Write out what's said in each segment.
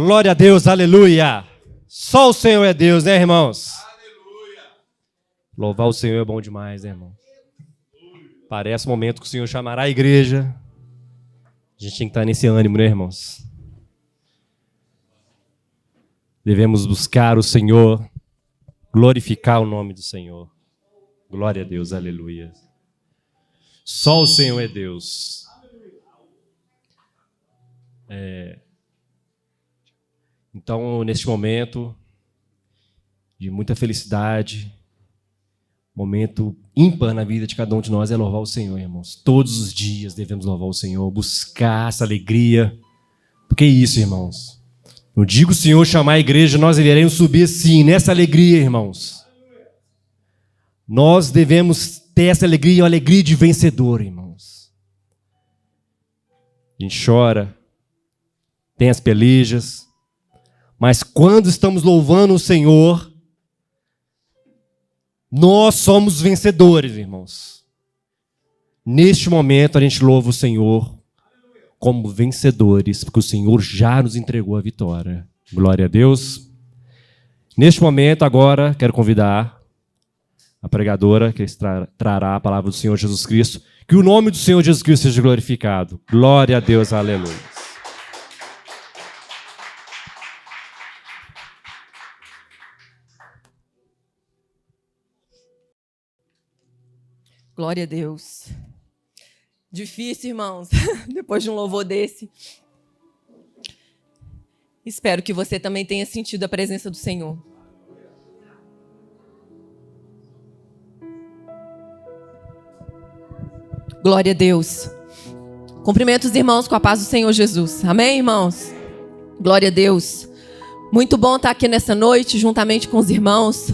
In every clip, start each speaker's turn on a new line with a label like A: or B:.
A: Glória a Deus, aleluia. Só o Senhor é Deus, né, irmãos? Aleluia. Louvar o Senhor é bom demais, né, irmão? Parece o momento que o Senhor chamará a igreja. A gente tem que estar nesse ânimo, né, irmãos? Devemos buscar o Senhor, glorificar o nome do Senhor. Glória a Deus, aleluia. Só o Senhor é Deus. Então, neste momento de muita felicidade, momento ímpar na vida de cada um de nós é louvar o Senhor, irmãos. Todos os dias devemos louvar o Senhor, buscar essa alegria. Porque é isso, irmãos. No dia que o Senhor chamar a igreja, nós deveremos subir sim, nessa alegria, irmãos. Nós devemos ter essa alegria, uma alegria de vencedor, irmãos. A gente chora, tem as pelejas, mas quando estamos louvando o Senhor, nós somos vencedores, irmãos. Neste momento a gente louva o Senhor como vencedores, porque o Senhor já nos entregou a vitória. Glória a Deus. Neste momento agora quero convidar a pregadora que trará a palavra do Senhor Jesus Cristo. Que o nome do Senhor Jesus Cristo seja glorificado. Glória a Deus, aleluia.
B: Glória a Deus. Difícil, irmãos, depois de um louvor desse. Espero que você também tenha sentido a presença do Senhor. Glória a Deus. Cumprimento os irmãos com a paz do Senhor Jesus. Amém, irmãos? Glória a Deus. Muito bom estar aqui nessa noite, juntamente com os irmãos,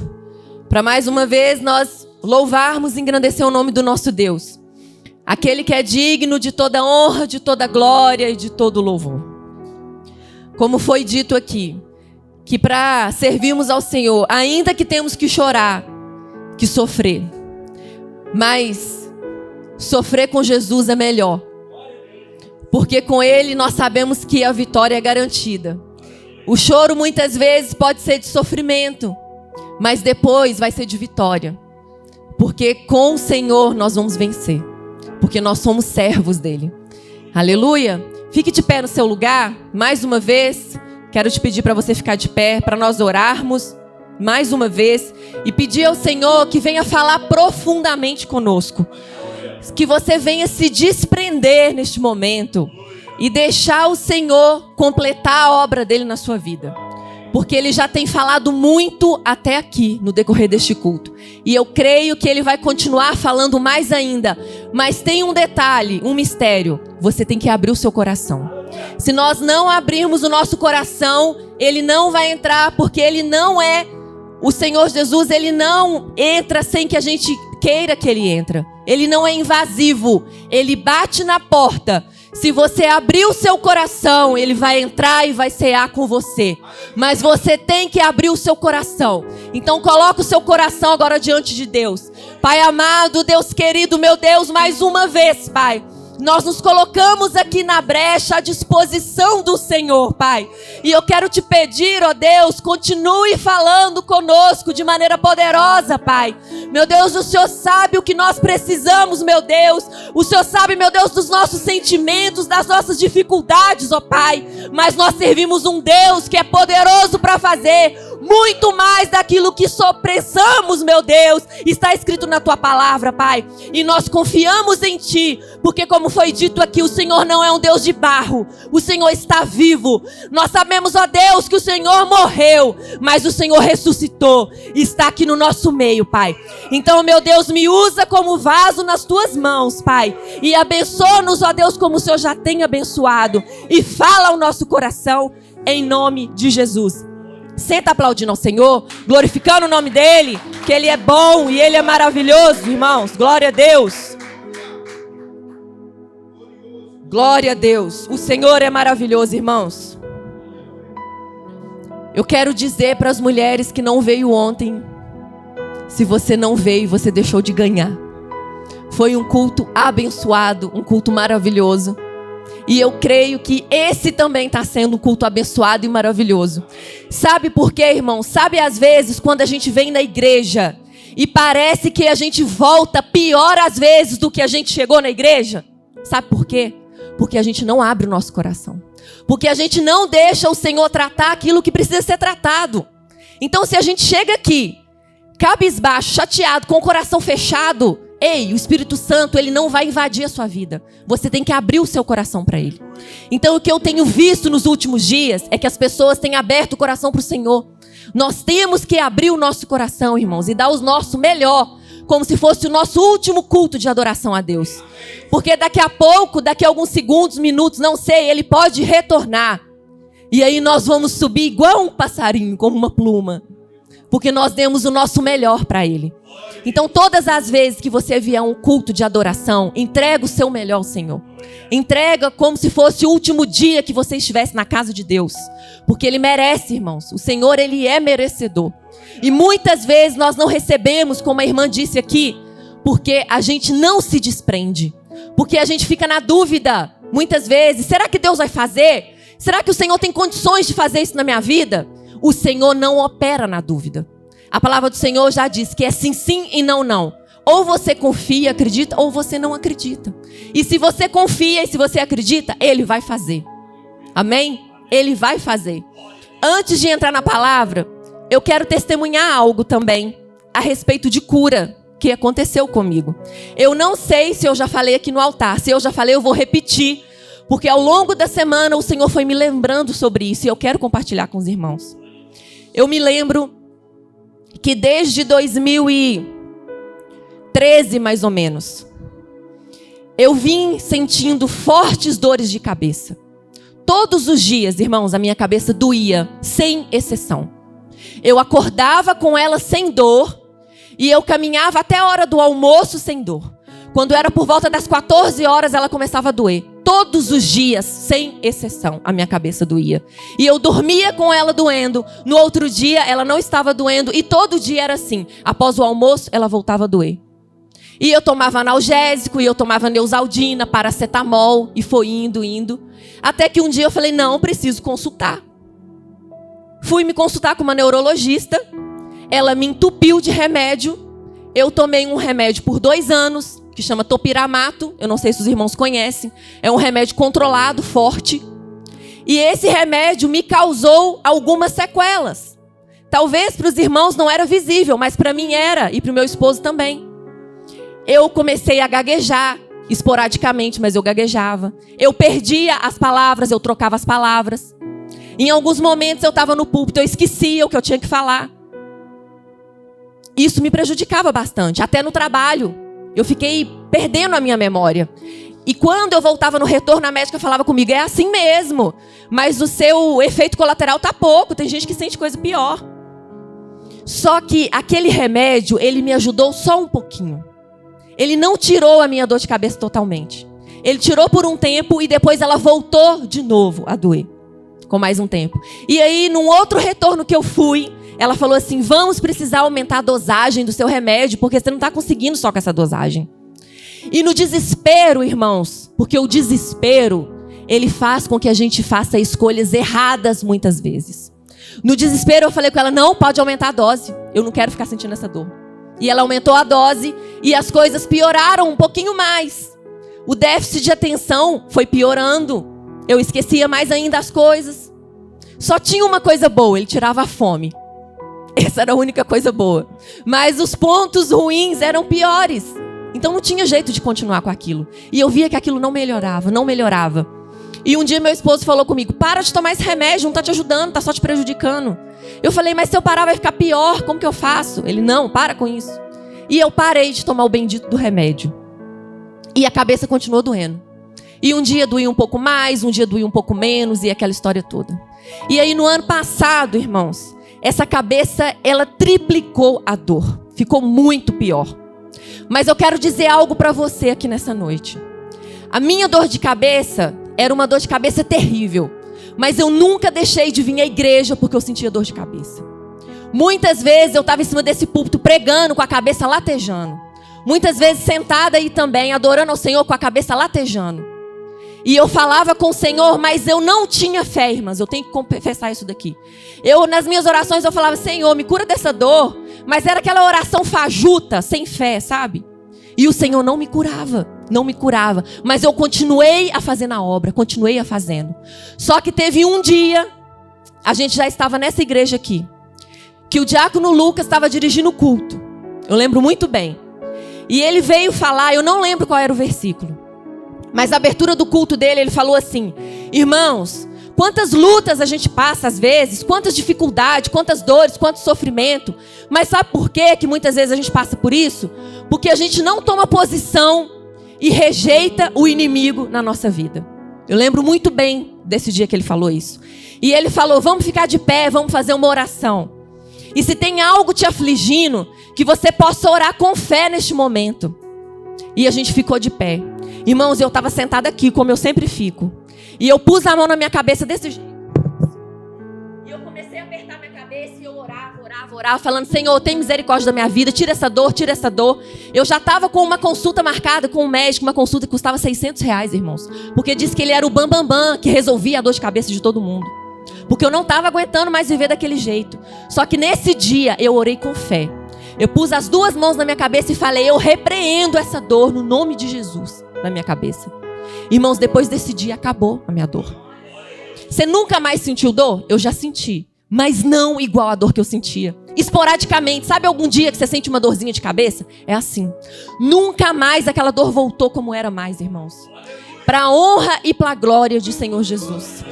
B: para mais uma vez nós louvarmos e engrandecer o nome do nosso Deus. Aquele que é digno de toda honra, de toda glória e de todo louvor. Como foi dito aqui, que para servirmos ao Senhor, ainda que temos que chorar, que sofrer, mas sofrer com Jesus é melhor. Porque com Ele nós sabemos que a vitória é garantida. O choro muitas vezes pode ser de sofrimento, mas depois vai ser de vitória. Porque com o Senhor nós vamos vencer. Porque nós somos servos dEle. Aleluia. Fique de pé no seu lugar. Mais uma vez, quero te pedir para você ficar de pé, para nós orarmos mais uma vez e pedir ao Senhor que venha falar profundamente conosco. Que você venha se desprender neste momento e deixar o Senhor completar a obra dEle na sua vida. Porque Ele já tem falado muito até aqui, no decorrer deste culto. E eu creio que Ele vai continuar falando mais ainda. Mas tem um detalhe, um mistério. Você tem que abrir o seu coração. Se nós não abrirmos o nosso coração, Ele não vai entrar, porque Ele não é... O Senhor Jesus, Ele não entra sem que a gente queira que Ele entre. Ele não é invasivo. Ele bate na porta. Se você abrir o seu coração, Ele vai entrar e vai cear com você. Mas você tem que abrir o seu coração. Então coloca o seu coração agora diante de Deus. Pai amado, Deus querido, meu Deus, mais uma vez, Pai. Nós nos colocamos aqui na brecha à disposição do Senhor, Pai. E eu quero te pedir, ó Deus, continue falando conosco de maneira poderosa, Pai. Meu Deus, o Senhor sabe o que nós precisamos, meu Deus. O Senhor sabe, meu Deus, dos nossos sentimentos, das nossas dificuldades, ó Pai. Mas nós servimos um Deus que é poderoso para fazer muito mais daquilo que só pensamos, meu Deus. Está escrito na Tua palavra, Pai. E nós confiamos em Ti, porque como foi dito aqui, o Senhor não é um Deus de barro. O Senhor está vivo. Nós sabemos, ó Deus, que o Senhor morreu, mas o Senhor ressuscitou. Está aqui no nosso meio, Pai. Então, meu Deus, me usa como vaso nas Tuas mãos, Pai. E abençoa-nos, ó Deus, como o Senhor já tem abençoado. E fala ao nosso coração, em nome de Jesus. Senta aplaudindo ao Senhor, glorificando o nome dEle, que Ele é bom e Ele é maravilhoso, irmãos. Glória a Deus. Glória a Deus. O Senhor é maravilhoso, irmãos. Eu quero dizer para as mulheres que não veio ontem, se você não veio, você deixou de ganhar. Foi um culto abençoado, um culto maravilhoso. E eu creio que esse também está sendo um culto abençoado e maravilhoso. Sabe por quê, irmão? Sabe às vezes quando a gente vem na igreja e parece que a gente volta pior às vezes do que a gente chegou na igreja? Sabe por quê? Porque a gente não abre o nosso coração. Porque a gente não deixa o Senhor tratar aquilo que precisa ser tratado. Então se a gente chega aqui, cabisbaixo, chateado, com o coração fechado, ei, o Espírito Santo, ele não vai invadir a sua vida. Você tem que abrir o seu coração para ele. Então o que eu tenho visto nos últimos dias é que as pessoas têm aberto o coração para o Senhor. Nós temos que abrir o nosso coração, irmãos, e dar o nosso melhor, como se fosse o nosso último culto de adoração a Deus. Porque daqui a pouco, daqui a alguns segundos, minutos, não sei, ele pode retornar. E aí nós vamos subir igual um passarinho, como uma pluma. Porque nós demos o nosso melhor para ele. Então todas as vezes que você vier a um culto de adoração, entrega o seu melhor ao Senhor. Entrega como se fosse o último dia que você estivesse na casa de Deus. Porque ele merece, irmãos. O Senhor, ele é merecedor. E muitas vezes nós não recebemos, como a irmã disse aqui, porque a gente não se desprende. Porque a gente fica na dúvida, muitas vezes, será que Deus vai fazer? Será que o Senhor tem condições de fazer isso na minha vida? O Senhor não opera na dúvida. A palavra do Senhor já diz que é sim, sim e não, não. Ou você confia, acredita, ou você não acredita. E se você confia e se você acredita, ele vai fazer. Amém? Ele vai fazer. Antes de entrar na palavra, eu quero testemunhar algo também a respeito de cura que aconteceu comigo. Eu não sei se eu já falei aqui no altar. Se eu já falei, eu vou repetir. Porque ao longo da semana o Senhor foi me lembrando sobre isso e eu quero compartilhar com os irmãos. Eu me lembro que desde 2013, mais ou menos, eu vim sentindo fortes dores de cabeça. Todos os dias, irmãos, a minha cabeça doía, sem exceção. Eu acordava com ela sem dor e eu caminhava até a hora do almoço sem dor. Quando era por volta das 14 horas, ela começava a doer. Todos os dias, sem exceção, a minha cabeça doía. E eu dormia com ela doendo. No outro dia, ela não estava doendo. E todo dia era assim. Após o almoço, ela voltava a doer. E eu tomava analgésico, e eu tomava Neosaldina, paracetamol. E foi indo. Até que um dia eu falei, não, preciso consultar. Fui me consultar com uma neurologista. Ela me entupiu de remédio. Eu tomei um remédio por 2 anos, que chama topiramato. Eu não sei se os irmãos conhecem. É um remédio controlado, forte. E esse remédio me causou algumas sequelas. Talvez para os irmãos não era visível, mas para mim era. E para o meu esposo também. Eu comecei a gaguejar, esporadicamente, mas eu gaguejava. Eu perdia as palavras, eu trocava as palavras. Em alguns momentos eu estava no púlpito, eu esquecia o que eu tinha que falar. Isso me prejudicava bastante, até no trabalho. Eu fiquei perdendo a minha memória. E quando eu voltava no retorno, a médica falava comigo, é assim mesmo, mas o seu efeito colateral tá pouco, tem gente que sente coisa pior. Só que aquele remédio, ele me ajudou só um pouquinho. Ele não tirou a minha dor de cabeça totalmente. Ele tirou por um tempo e depois ela voltou de novo a doer, com mais um tempo. E aí, num outro retorno que eu fui, ela falou assim, vamos precisar aumentar a dosagem do seu remédio, porque você não está conseguindo só com essa dosagem. E no desespero, irmãos, porque o desespero, ele faz com que a gente faça escolhas erradas muitas vezes. No desespero eu falei com ela, não, pode aumentar a dose, eu não quero ficar sentindo essa dor. E ela aumentou a dose e as coisas pioraram um pouquinho mais. O déficit de atenção foi piorando, eu esquecia mais ainda as coisas. Só tinha uma coisa boa, ele tirava a fome. Essa era a única coisa boa. Mas os pontos ruins eram piores. Então não tinha jeito de continuar com aquilo. E eu via que aquilo não melhorava. E um dia meu esposo falou comigo, para de tomar esse remédio, não está te ajudando, está só te prejudicando. Eu falei, mas se eu parar vai ficar pior, como que eu faço? Ele, não, para com isso. E eu parei de tomar o bendito do remédio. E a cabeça continuou doendo. E um dia doía um pouco mais, um dia doía um pouco menos, e aquela história toda. E aí no ano passado, irmãos, essa cabeça, ela triplicou a dor. Ficou muito pior. Mas eu quero dizer algo para você aqui nessa noite. A minha dor de cabeça era uma dor de cabeça terrível. Mas eu nunca deixei de vir à igreja porque eu sentia dor de cabeça. Muitas vezes eu estava em cima desse púlpito pregando com a cabeça latejando. Muitas vezes sentada aí também, adorando ao Senhor com a cabeça latejando. E eu falava com o Senhor, mas eu não tinha fé, irmãs. Eu tenho que confessar isso daqui. Nas minhas orações, eu falava, Senhor, me cura dessa dor. Mas era aquela oração fajuta, sem fé, sabe? E o Senhor não me curava. Não me curava. Mas eu continuei a fazer na obra. Continuei a fazendo. Só que teve um dia, a gente já estava nessa igreja aqui, que o diácono Lucas estava dirigindo o culto. Eu lembro muito bem. E ele veio falar, eu não lembro qual era o versículo. Mas a abertura do culto dele, ele falou assim: irmãos, quantas lutas a gente passa às vezes, quantas dificuldades, quantas dores, quanto sofrimento. Mas sabe por quê que muitas vezes a gente passa por isso? Porque a gente não toma posição e rejeita o inimigo na nossa vida. Eu lembro muito bem desse dia que ele falou isso. E ele falou, vamos ficar de pé, vamos fazer uma oração. E se tem algo te afligindo, que você possa orar com fé neste momento. E a gente ficou de pé. Irmãos, eu estava sentada aqui, como eu sempre fico. E eu pus a mão na minha cabeça desse jeito. E eu comecei a apertar minha cabeça e eu orava, falando, Senhor, tem misericórdia da minha vida, tira essa dor, tira essa dor. Eu já estava com uma consulta marcada com um médico, uma consulta que custava R$600, irmãos. Porque disse que ele era o bambambam, que resolvia a dor de cabeça de todo mundo. Porque eu não estava aguentando mais viver daquele jeito. Só que nesse dia eu orei com fé. Eu pus as duas mãos na minha cabeça e falei, eu repreendo essa dor no nome de Jesus na minha cabeça. Irmãos, depois desse dia acabou a minha dor. Você nunca mais sentiu dor? Eu já senti. Mas não igual a dor que eu sentia. Esporadicamente. Sabe algum dia que você sente uma dorzinha de cabeça? É assim. Nunca mais aquela dor voltou como era mais, irmãos. Para a honra e para a glória de Senhor Jesus.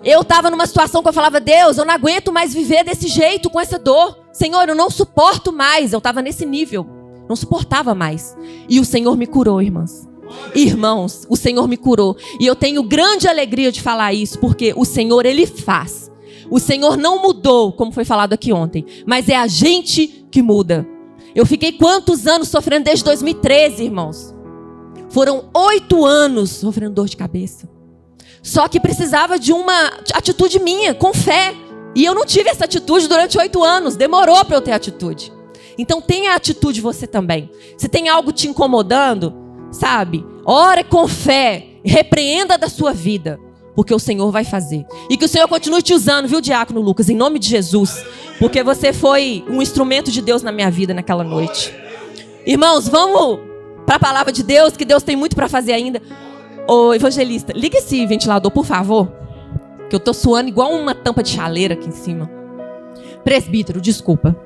B: Eu estava numa situação que eu falava, Deus, eu não aguento mais viver desse jeito, com essa dor. Senhor, eu não suporto mais. Eu estava nesse nível. Não suportava mais. E o Senhor me curou, irmãs. Irmãos, o Senhor me curou. E eu tenho grande alegria de falar isso, porque o Senhor, Ele faz. O Senhor não mudou, como foi falado aqui ontem. Mas é a gente que muda. Eu fiquei quantos anos sofrendo desde 2013, irmãos? Foram 8 anos sofrendo dor de cabeça. Só que precisava de uma atitude minha, com fé. E eu não tive essa atitude durante 8 anos. Demorou para eu ter atitude. Então tenha atitude você também. Se tem algo te incomodando, sabe? Ore com fé. Repreenda da sua vida. Porque o Senhor vai fazer. E que o Senhor continue te usando, viu, diácono Lucas? Em nome de Jesus. Porque você foi um instrumento de Deus na minha vida naquela noite. Irmãos, vamos para a palavra de Deus, que Deus tem muito para fazer ainda. Ô, evangelista, liga esse ventilador, por favor. Que eu tô suando igual uma tampa de chaleira aqui em cima. Presbítero, desculpa.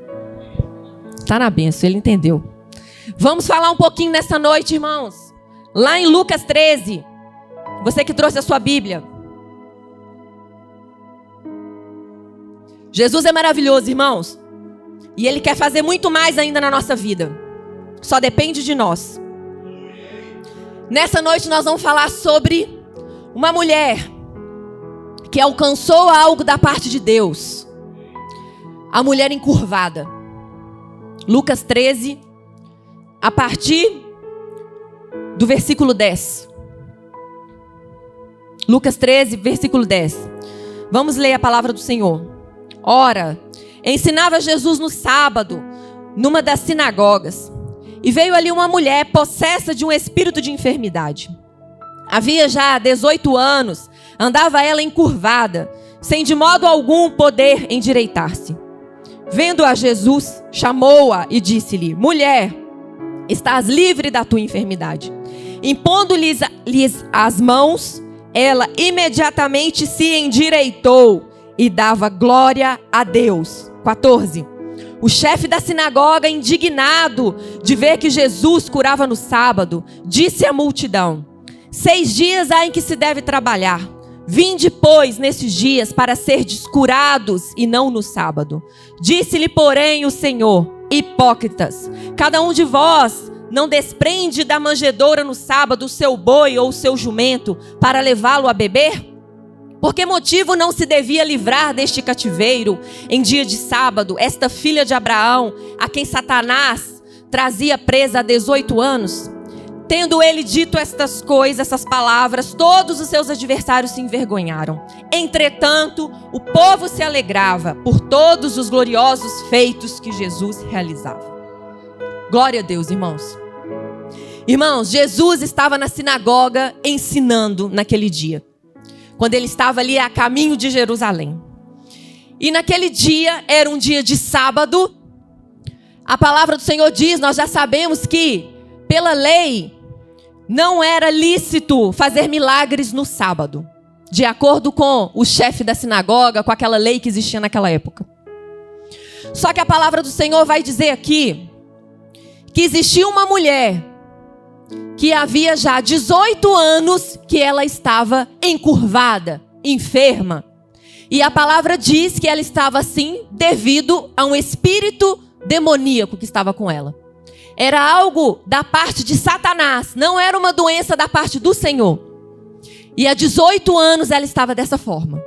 B: Tá na bênção, ele entendeu. Vamos falar um pouquinho nessa noite, irmãos. Lá em Lucas 13. Você que trouxe a sua Bíblia. Jesus é maravilhoso, irmãos. E Ele quer fazer muito mais ainda na nossa vida. Só depende de nós. Nessa noite nós vamos falar sobre uma mulher que alcançou algo da parte de Deus. A mulher encurvada. Lucas 13, a partir do versículo 10. Lucas 13, versículo 10. Vamos ler a palavra do Senhor. Ora, ensinava Jesus no sábado, numa das sinagogas. E veio ali uma mulher possessa de um espírito de enfermidade. Havia já 18 anos, andava ela encurvada, sem de modo algum poder endireitar-se. Vendo-a Jesus, chamou-a e disse-lhe: mulher, estás livre da tua enfermidade. Impondo-lhes as mãos, ela imediatamente se endireitou e dava glória a Deus. 14. O chefe da sinagoga, indignado de ver que Jesus curava no sábado, disse à multidão: 6 dias há em que se deve trabalhar. Vinde, pois, nesses dias para serdes curados e não no sábado. Disse-lhe, porém, o Senhor: hipócritas, cada um de vós não desprende da manjedoura no sábado o seu boi ou o seu jumento para levá-lo a beber? Por que motivo não se devia livrar deste cativeiro em dia de sábado esta filha de Abraão, a quem Satanás trazia presa há 18 anos? Tendo ele dito estas coisas, essas palavras, todos os seus adversários se envergonharam. Entretanto, o povo se alegrava por todos os gloriosos feitos que Jesus realizava. Glória a Deus, irmãos. Irmãos, Jesus estava na sinagoga ensinando naquele dia, quando ele estava ali a caminho de Jerusalém. E naquele dia, era um dia de sábado. A palavra do Senhor diz, nós já sabemos que, pela lei, não era lícito fazer milagres no sábado, de acordo com o chefe da sinagoga, com aquela lei que existia naquela época. Só que a palavra do Senhor vai dizer aqui, que existia uma mulher, que havia já 18 anos que ela estava encurvada, enferma. E a palavra diz que ela estava assim devido a um espírito demoníaco que estava com ela. Era algo da parte de Satanás, não era uma doença da parte do Senhor. E há 18 anos ela estava dessa forma.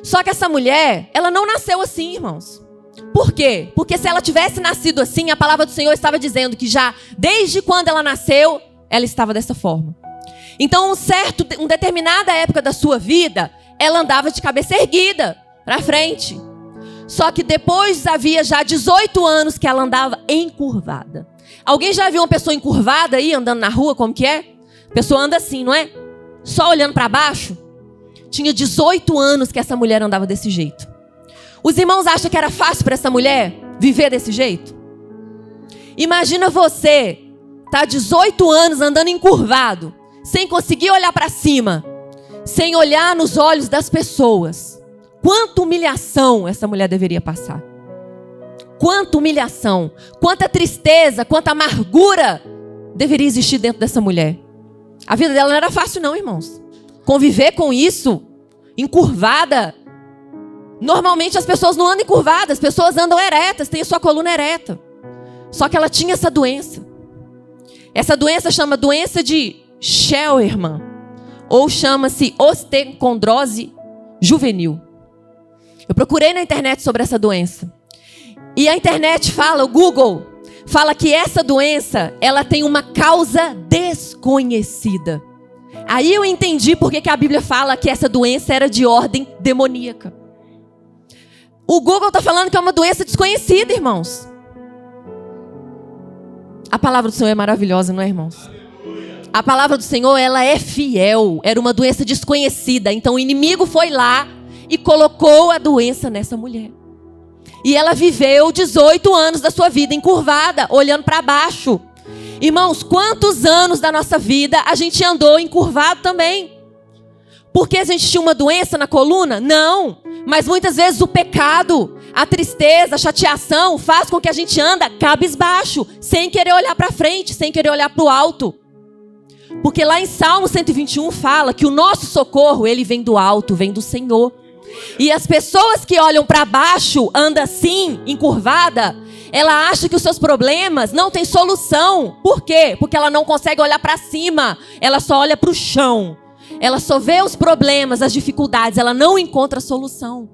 B: Só que essa mulher, ela não nasceu assim, irmãos. Por quê? Porque se ela tivesse nascido assim, a palavra do Senhor estava dizendo que já desde quando ela nasceu, ela estava dessa forma. Então, uma determinada época da sua vida, ela andava de cabeça erguida para frente. Só que depois havia já 18 anos que ela andava encurvada. Alguém já viu uma pessoa encurvada aí, andando na rua, como que é? A pessoa anda assim, não é? Só olhando para baixo. Tinha 18 anos que essa mulher andava desse jeito. Os irmãos acham que era fácil para essa mulher viver desse jeito? Imagina você, tá 18 anos andando encurvado, sem conseguir olhar para cima, sem olhar nos olhos das pessoas. Quanta humilhação essa mulher deveria passar. Quanta humilhação, quanta tristeza, quanta amargura deveria existir dentro dessa mulher. A vida dela não era fácil não, irmãos. Conviver com isso, encurvada. Normalmente as pessoas não andam encurvadas, as pessoas andam eretas, têm a sua coluna ereta. Só que ela tinha essa doença. Essa doença chama doença de Schellerman, ou chama-se osteocondrose juvenil. Eu procurei na internet sobre essa doença. E a internet fala, o Google fala que essa doença, ela tem uma causa desconhecida. Aí eu entendi porque que a Bíblia fala que essa doença era de ordem demoníaca. O Google está falando que é uma doença desconhecida, irmãos. A palavra do Senhor é maravilhosa, não é, irmãos? A palavra do Senhor, ela é fiel. Era uma doença desconhecida. Então o inimigo foi lá e colocou a doença nessa mulher. E ela viveu 18 anos da sua vida encurvada, olhando para baixo. Irmãos, quantos anos da nossa vida a gente andou encurvado também? Porque a gente tinha uma doença na coluna? Não. Mas muitas vezes o pecado, a tristeza, a chateação faz com que a gente anda cabisbaixo, sem querer olhar para frente, sem querer olhar para o alto. Porque lá em Salmo 121 fala que o nosso socorro, ele vem do alto, vem do Senhor. E as pessoas que olham para baixo, andam assim, encurvada, ela acha que os seus problemas não têm solução. Por quê? Porque ela não consegue olhar para cima, ela só olha para o chão. Ela só vê os problemas, as dificuldades, ela não encontra solução.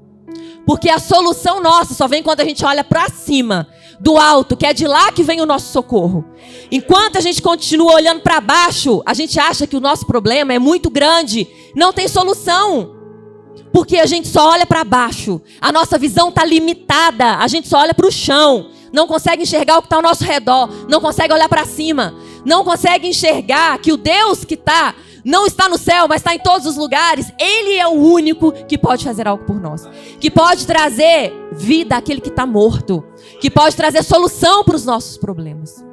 B: Porque a solução nossa só vem quando a gente olha para cima, do alto, que é de lá que vem o nosso socorro. Enquanto a gente continua olhando para baixo, a gente acha que o nosso problema é muito grande, não tem solução. Porque a gente só olha para baixo, a nossa visão está limitada, a gente só olha para o chão, não consegue enxergar o que está ao nosso redor, não consegue olhar para cima, não consegue enxergar que o Deus que não está no céu, mas está em todos os lugares. Ele é o único que pode fazer algo por nós, que pode trazer vida àquele que está morto, que pode trazer solução para os nossos problemas.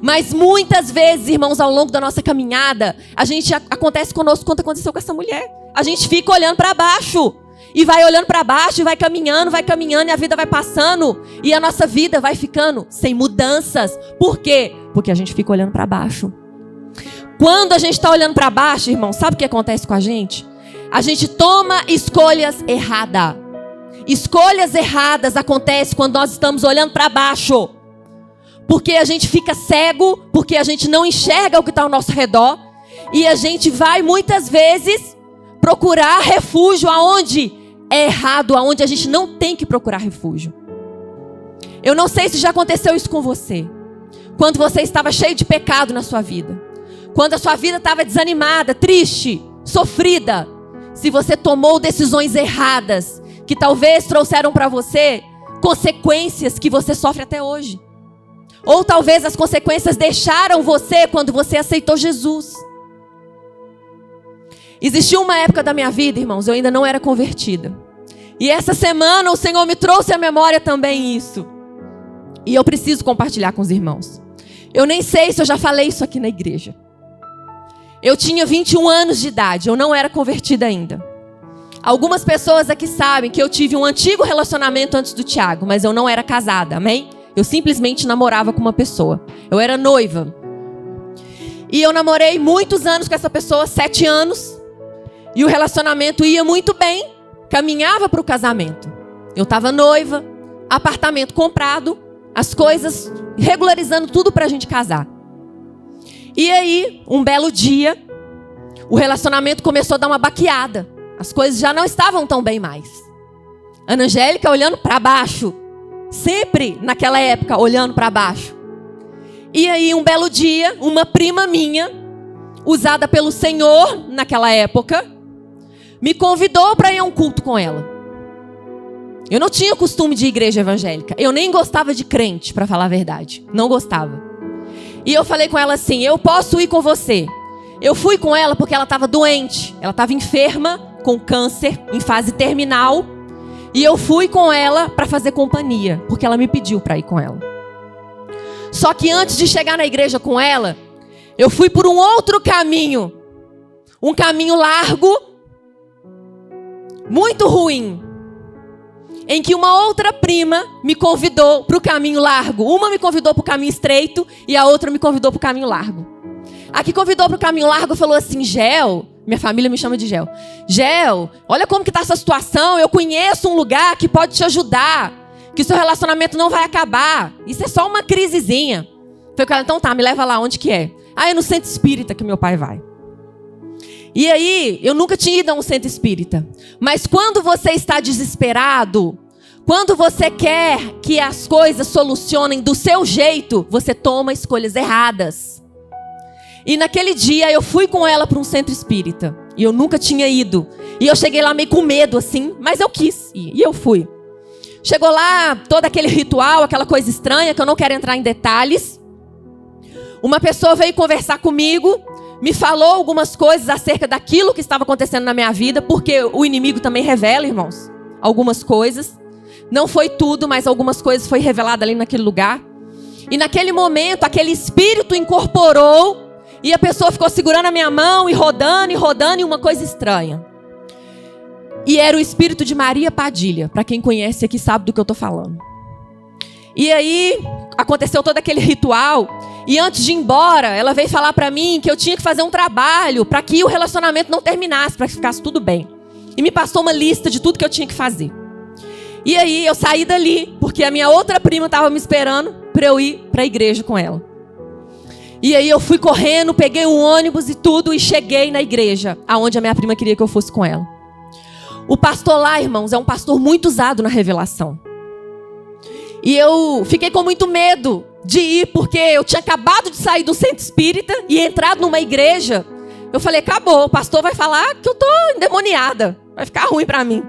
B: Mas muitas vezes, irmãos, ao longo da nossa caminhada, acontece conosco quanto aconteceu com essa mulher. A gente fica olhando para baixo, e vai olhando para baixo, e vai caminhando, e a vida vai passando, e a nossa vida vai ficando sem mudanças. Por quê? Porque a gente fica olhando para baixo. Quando a gente está olhando para baixo, irmão, sabe o que acontece com a gente? A gente toma escolhas erradas. Escolhas erradas acontecem quando nós estamos olhando para baixo. Porque a gente fica cego, porque a gente não enxerga o que está ao nosso redor. E a gente vai muitas vezes procurar refúgio aonde é errado, aonde a gente não tem que procurar refúgio. Eu não sei se já aconteceu isso com você. Quando você estava cheio de pecado na sua vida. Quando a sua vida estava desanimada, triste, sofrida. Se você tomou decisões erradas, que talvez trouxeram para você consequências que você sofre até hoje. Ou talvez as consequências deixaram você quando você aceitou Jesus. Existiu uma época da minha vida, irmãos, eu ainda não era convertida. E essa semana o Senhor me trouxe à memória também isso. E eu preciso compartilhar com os irmãos. Eu nem sei se eu já falei isso aqui na igreja. Eu tinha 21 anos de idade, eu não era convertida ainda. Algumas pessoas aqui sabem que eu tive um antigo relacionamento antes do Tiago, mas eu não era casada, amém? Eu simplesmente namorava com uma pessoa. Eu era noiva. E eu namorei muitos anos com essa pessoa, 7 anos. E o relacionamento ia muito bem, caminhava para o casamento. Eu estava noiva, apartamento comprado, as coisas regularizando tudo para a gente casar. E aí, um belo dia, o relacionamento começou a dar uma baqueada. As coisas já não estavam tão bem mais. Ana Angélica olhando para baixo. Sempre naquela época, olhando para baixo. E aí, um belo dia, uma prima minha, usada pelo Senhor naquela época, me convidou para ir a um culto com ela. Eu não tinha costume de igreja evangélica. Eu nem gostava de crente, para falar a verdade. Não gostava. E eu falei com ela assim, eu posso ir com você. Eu fui com ela porque ela estava doente. Ela estava enferma, com câncer, em fase terminal. E eu fui com ela para fazer companhia, porque ela me pediu para ir com ela. Só que antes de chegar na igreja com ela, eu fui por um outro caminho. Um caminho largo, muito ruim. Em que uma outra prima me convidou para o caminho largo. Uma me convidou para o caminho estreito e a outra me convidou para o caminho largo. A que convidou para o caminho largo falou assim, Gel, minha família me chama de Gel. Gel, olha como que está essa situação, eu conheço um lugar que pode te ajudar, que seu relacionamento não vai acabar. Isso é só uma crisezinha. Falei com ela, então tá, me leva lá, onde que é? Ah, é no centro espírita que meu pai vai. E aí, eu nunca tinha ido a um centro espírita. Mas quando você está desesperado, quando você quer que as coisas solucionem do seu jeito, você toma escolhas erradas. E naquele dia eu fui com ela para um centro espírita. E eu nunca tinha ido. E eu cheguei lá meio com medo assim, mas eu quis ir. E eu fui. Chegou lá todo aquele ritual, aquela coisa estranha, que eu não quero entrar em detalhes. Uma pessoa veio conversar comigo, me falou algumas coisas acerca daquilo que estava acontecendo na minha vida, porque o inimigo também revela, irmãos, algumas coisas. Não foi tudo, mas algumas coisas foi revelado ali naquele lugar. E naquele momento, aquele espírito incorporou e a pessoa ficou segurando a minha mão e rodando e uma coisa estranha. E era o espírito de Maria Padilha. Para quem conhece aqui sabe do que eu estou falando. E aí, aconteceu todo aquele ritual. E antes de ir embora, ela veio falar para mim que eu tinha que fazer um trabalho para que o relacionamento não terminasse, para que ficasse tudo bem. E me passou uma lista de tudo que eu tinha que fazer. E aí, eu saí dali, porque a minha outra prima estava me esperando para eu ir para a igreja com ela. E aí, eu fui correndo, peguei um ônibus e tudo, e cheguei na igreja, aonde a minha prima queria que eu fosse com ela. O pastor lá, irmãos, é um pastor muito usado na revelação. E eu fiquei com muito medo de ir, porque eu tinha acabado de sair do centro espírita e entrado numa igreja. Eu falei, acabou, o pastor vai falar que eu tô endemoniada, vai ficar ruim pra mim.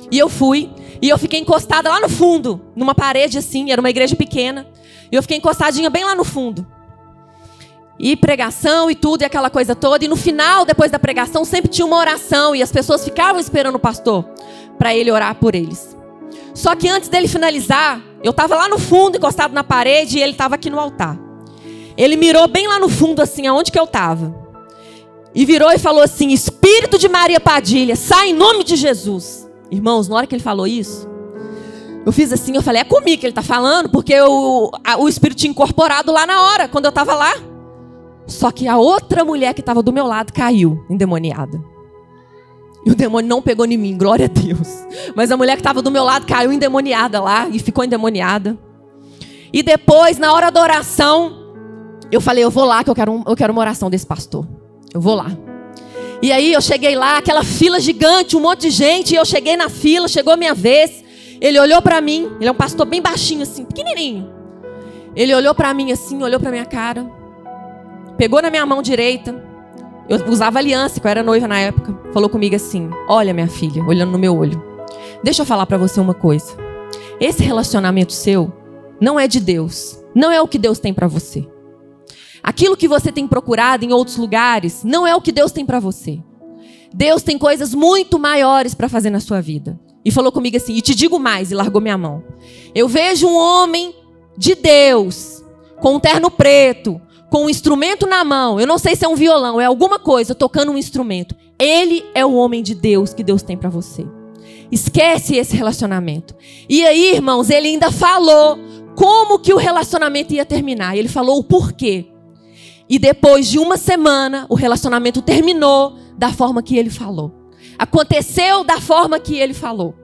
B: E eu fui, e eu fiquei encostada lá no fundo, numa parede assim, era uma igreja pequena. E eu fiquei encostadinha bem lá no fundo. E pregação e tudo, e aquela coisa toda. E no final, depois da pregação, sempre tinha uma oração. E as pessoas ficavam esperando o pastor para ele orar por eles. Só que antes dele finalizar, eu estava lá no fundo, encostado na parede, e ele estava aqui no altar. Ele mirou bem lá no fundo, assim, aonde que eu estava. E virou e falou assim, Espírito de Maria Padilha, sai em nome de Jesus. Irmãos, na hora que ele falou isso, eu fiz assim, eu falei, é comigo que ele está falando, porque o Espírito tinha incorporado lá na hora, quando eu estava lá. Só que a outra mulher que estava do meu lado caiu, endemoniada. E o demônio não pegou em mim, glória a Deus. Mas a mulher que estava do meu lado caiu endemoniada lá e ficou endemoniada. E depois, na hora da oração, eu falei, eu vou lá que eu quero uma oração desse pastor. Eu vou lá. E aí eu cheguei lá, aquela fila gigante, um monte de gente. E eu cheguei na fila, chegou a minha vez. Ele olhou para mim, ele é um pastor bem baixinho assim, pequenininho. Ele olhou para mim assim, olhou para minha cara. Pegou na minha mão direita. Eu usava aliança, que eu era noiva na época. Falou comigo assim, olha minha filha, olhando no meu olho. Deixa eu falar pra você uma coisa. Esse relacionamento seu não é de Deus. Não é o que Deus tem para você. Aquilo que você tem procurado em outros lugares não é o que Deus tem para você. Deus tem coisas muito maiores para fazer na sua vida. E falou comigo assim, e te digo mais, e largou minha mão. Eu vejo um homem de Deus, com um terno preto, com um instrumento na mão. Eu não sei se é um violão, é alguma coisa, tocando um instrumento. Ele é o homem de Deus que Deus tem para você. Esquece esse relacionamento. E aí, irmãos, ele ainda falou como que o relacionamento ia terminar. Ele falou o porquê. E depois de uma semana, o relacionamento terminou da forma que ele falou. Aconteceu da forma que ele falou.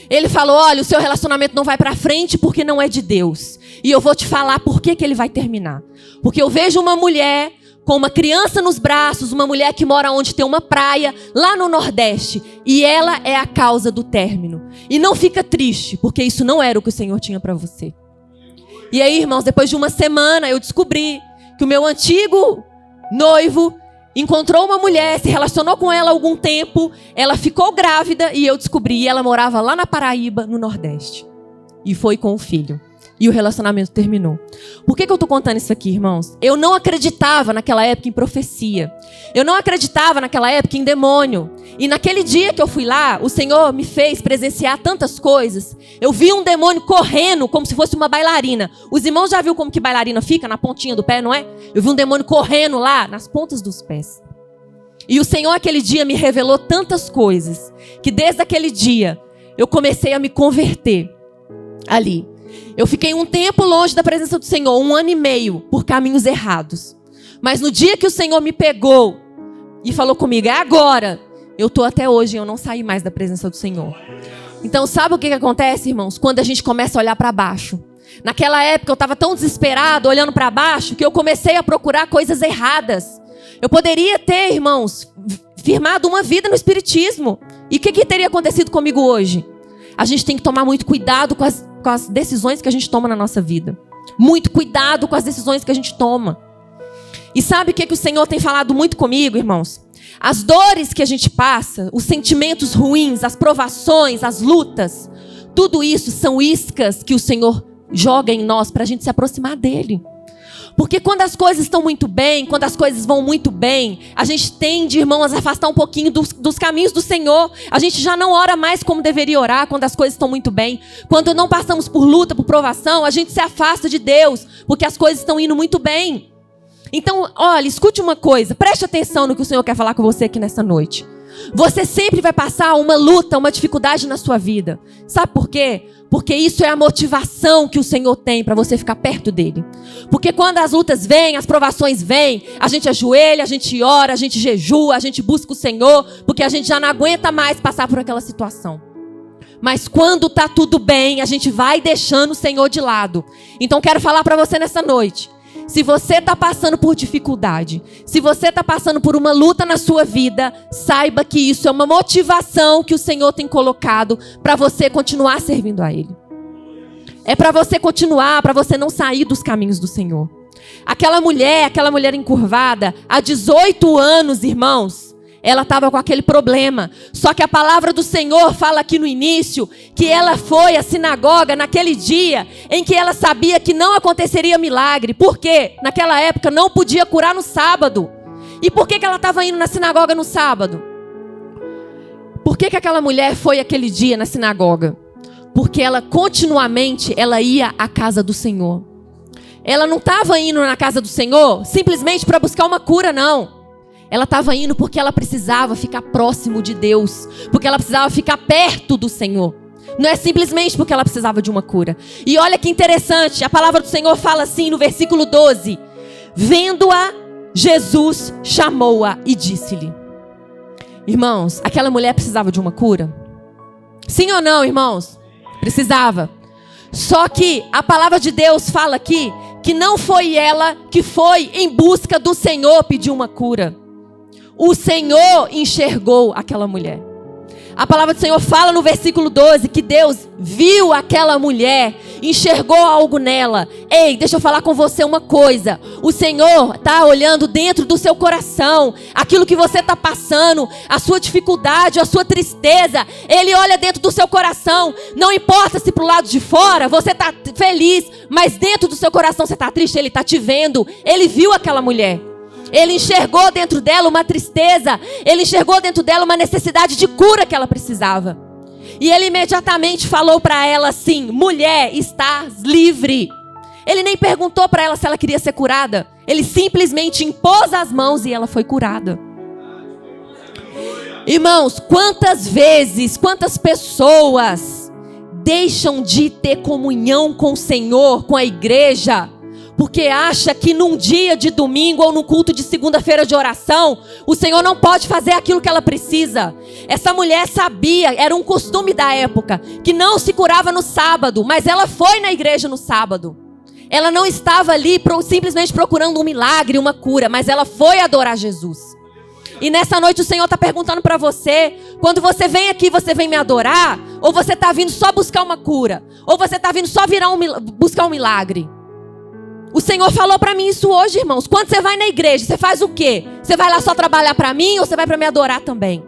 B: Ele falou, olha, o seu relacionamento não vai para frente porque não é de Deus. E eu vou te falar por que ele vai terminar. Porque eu vejo uma mulher com uma criança nos braços, uma mulher que mora onde tem uma praia, lá no Nordeste. E ela é a causa do término. E não fica triste, porque isso não era o que o Senhor tinha para você. E aí, irmãos, depois de uma semana, eu descobri que o meu antigo noivo encontrou uma mulher, se relacionou com ela há algum tempo, ela ficou grávida e eu descobri, e ela morava lá na Paraíba, no Nordeste. E foi com o filho. E o relacionamento terminou. Por que eu estou contando isso aqui, irmãos? Eu não acreditava naquela época em profecia. Eu não acreditava naquela época em demônio. E naquele dia que eu fui lá, o Senhor me fez presenciar tantas coisas. Eu vi um demônio correndo como se fosse uma bailarina. Os irmãos já viram como que bailarina fica na pontinha do pé, não é? Eu vi um demônio correndo lá nas pontas dos pés. E o Senhor aquele dia me revelou tantas coisas que desde aquele dia eu comecei a me converter ali. Eu fiquei um tempo longe da presença do Senhor, 1 ano e meio, por caminhos errados. Mas no dia que o Senhor me pegou e falou comigo, é agora, eu estou até hoje e eu não saí mais da presença do Senhor. Então sabe o que acontece, irmãos? Quando a gente começa a olhar para baixo. Naquela época eu estava tão desesperado, olhando para baixo, que eu comecei a procurar coisas erradas. Eu poderia ter, irmãos, firmado uma vida no espiritismo. E o que teria acontecido comigo hoje? A gente tem que tomar muito cuidado com as decisões que a gente toma na nossa vida. Muito cuidado com as decisões que a gente toma. E sabe o que o Senhor tem falado muito comigo, irmãos? As dores que a gente passa, os sentimentos ruins, as provações, as lutas, tudo isso são iscas que o Senhor joga em nós para a gente se aproximar dele. Porque quando as coisas estão muito bem, quando as coisas vão muito bem, a gente tende, irmãos, a afastar um pouquinho dos caminhos do Senhor. A gente já não ora mais como deveria orar quando as coisas estão muito bem. Quando não passamos por luta, por provação, a gente se afasta de Deus, porque as coisas estão indo muito bem. Então, olha, escute uma coisa, preste atenção no que o Senhor quer falar com você aqui nessa noite. Você sempre vai passar uma luta, uma dificuldade na sua vida. Sabe por quê? Porque isso é a motivação que o Senhor tem para você ficar perto dele. Porque quando as lutas vêm, as provações vêm, a gente ajoelha, a gente ora, a gente jejua, a gente busca o Senhor, porque a gente já não aguenta mais passar por aquela situação. Mas quando tá tudo bem, a gente vai deixando o Senhor de lado. Então quero falar para você nessa noite. Se você está passando por dificuldade, se você está passando por uma luta na sua vida, saiba que isso é uma motivação que o Senhor tem colocado para você continuar servindo a Ele. É para você continuar, para você não sair dos caminhos do Senhor. Aquela mulher encurvada, há 18 anos, irmãos, ela estava com aquele problema. Só que a palavra do Senhor fala aqui no início que ela foi à sinagoga naquele dia em que ela sabia que não aconteceria milagre. Por quê? Naquela época não podia curar no sábado. E por que ela estava indo na sinagoga no sábado? Por que aquela mulher foi aquele dia na sinagoga? Porque ela continuamente ia à casa do Senhor. Ela não estava indo na casa do Senhor simplesmente para buscar uma cura, não. Ela estava indo porque ela precisava ficar próximo de Deus. Porque ela precisava ficar perto do Senhor. Não é simplesmente porque ela precisava de uma cura. E olha que interessante, a palavra do Senhor fala assim no versículo 12. Vendo-a, Jesus chamou-a e disse-lhe. Irmãos, aquela mulher precisava de uma cura? Sim ou não, irmãos? Precisava. Só que a palavra de Deus fala aqui que não foi ela que foi em busca do Senhor pedir uma cura. O Senhor enxergou aquela mulher. A palavra do Senhor fala no versículo 12 que Deus viu aquela mulher enxergou algo nela. Ei, deixa eu falar com você uma coisa. O Senhor está olhando dentro do seu coração, aquilo que você está passando, a sua dificuldade, a sua tristeza. Ele olha dentro do seu coração. Não importa se pro lado de fora você está feliz, mas dentro do seu coração você está triste. Ele está te vendo. Ele viu aquela mulher. Ele enxergou dentro dela uma tristeza. Ele enxergou dentro dela uma necessidade de cura que ela precisava. E ele imediatamente falou para ela assim: mulher, estás livre. Ele nem perguntou para ela se ela queria ser curada. Ele simplesmente impôs as mãos e ela foi curada. Irmãos, quantas vezes, quantas pessoas deixam de ter comunhão com o Senhor, com a igreja, porque acha que num dia de domingo ou no culto de segunda-feira de oração, o Senhor não pode fazer aquilo que ela precisa. Essa mulher sabia, era um costume da época, que não se curava no sábado, mas ela foi na igreja no sábado. Ela não estava ali simplesmente procurando um milagre, uma cura, mas ela foi adorar Jesus. E nessa noite o Senhor está perguntando para você: quando você vem aqui, você vem me adorar? Ou você está vindo só buscar uma cura? Ou você está vindo só buscar um milagre? O Senhor falou para mim isso hoje, irmãos. Quando você vai na igreja, você faz o quê? Você vai lá só trabalhar para mim ou você vai para me adorar também?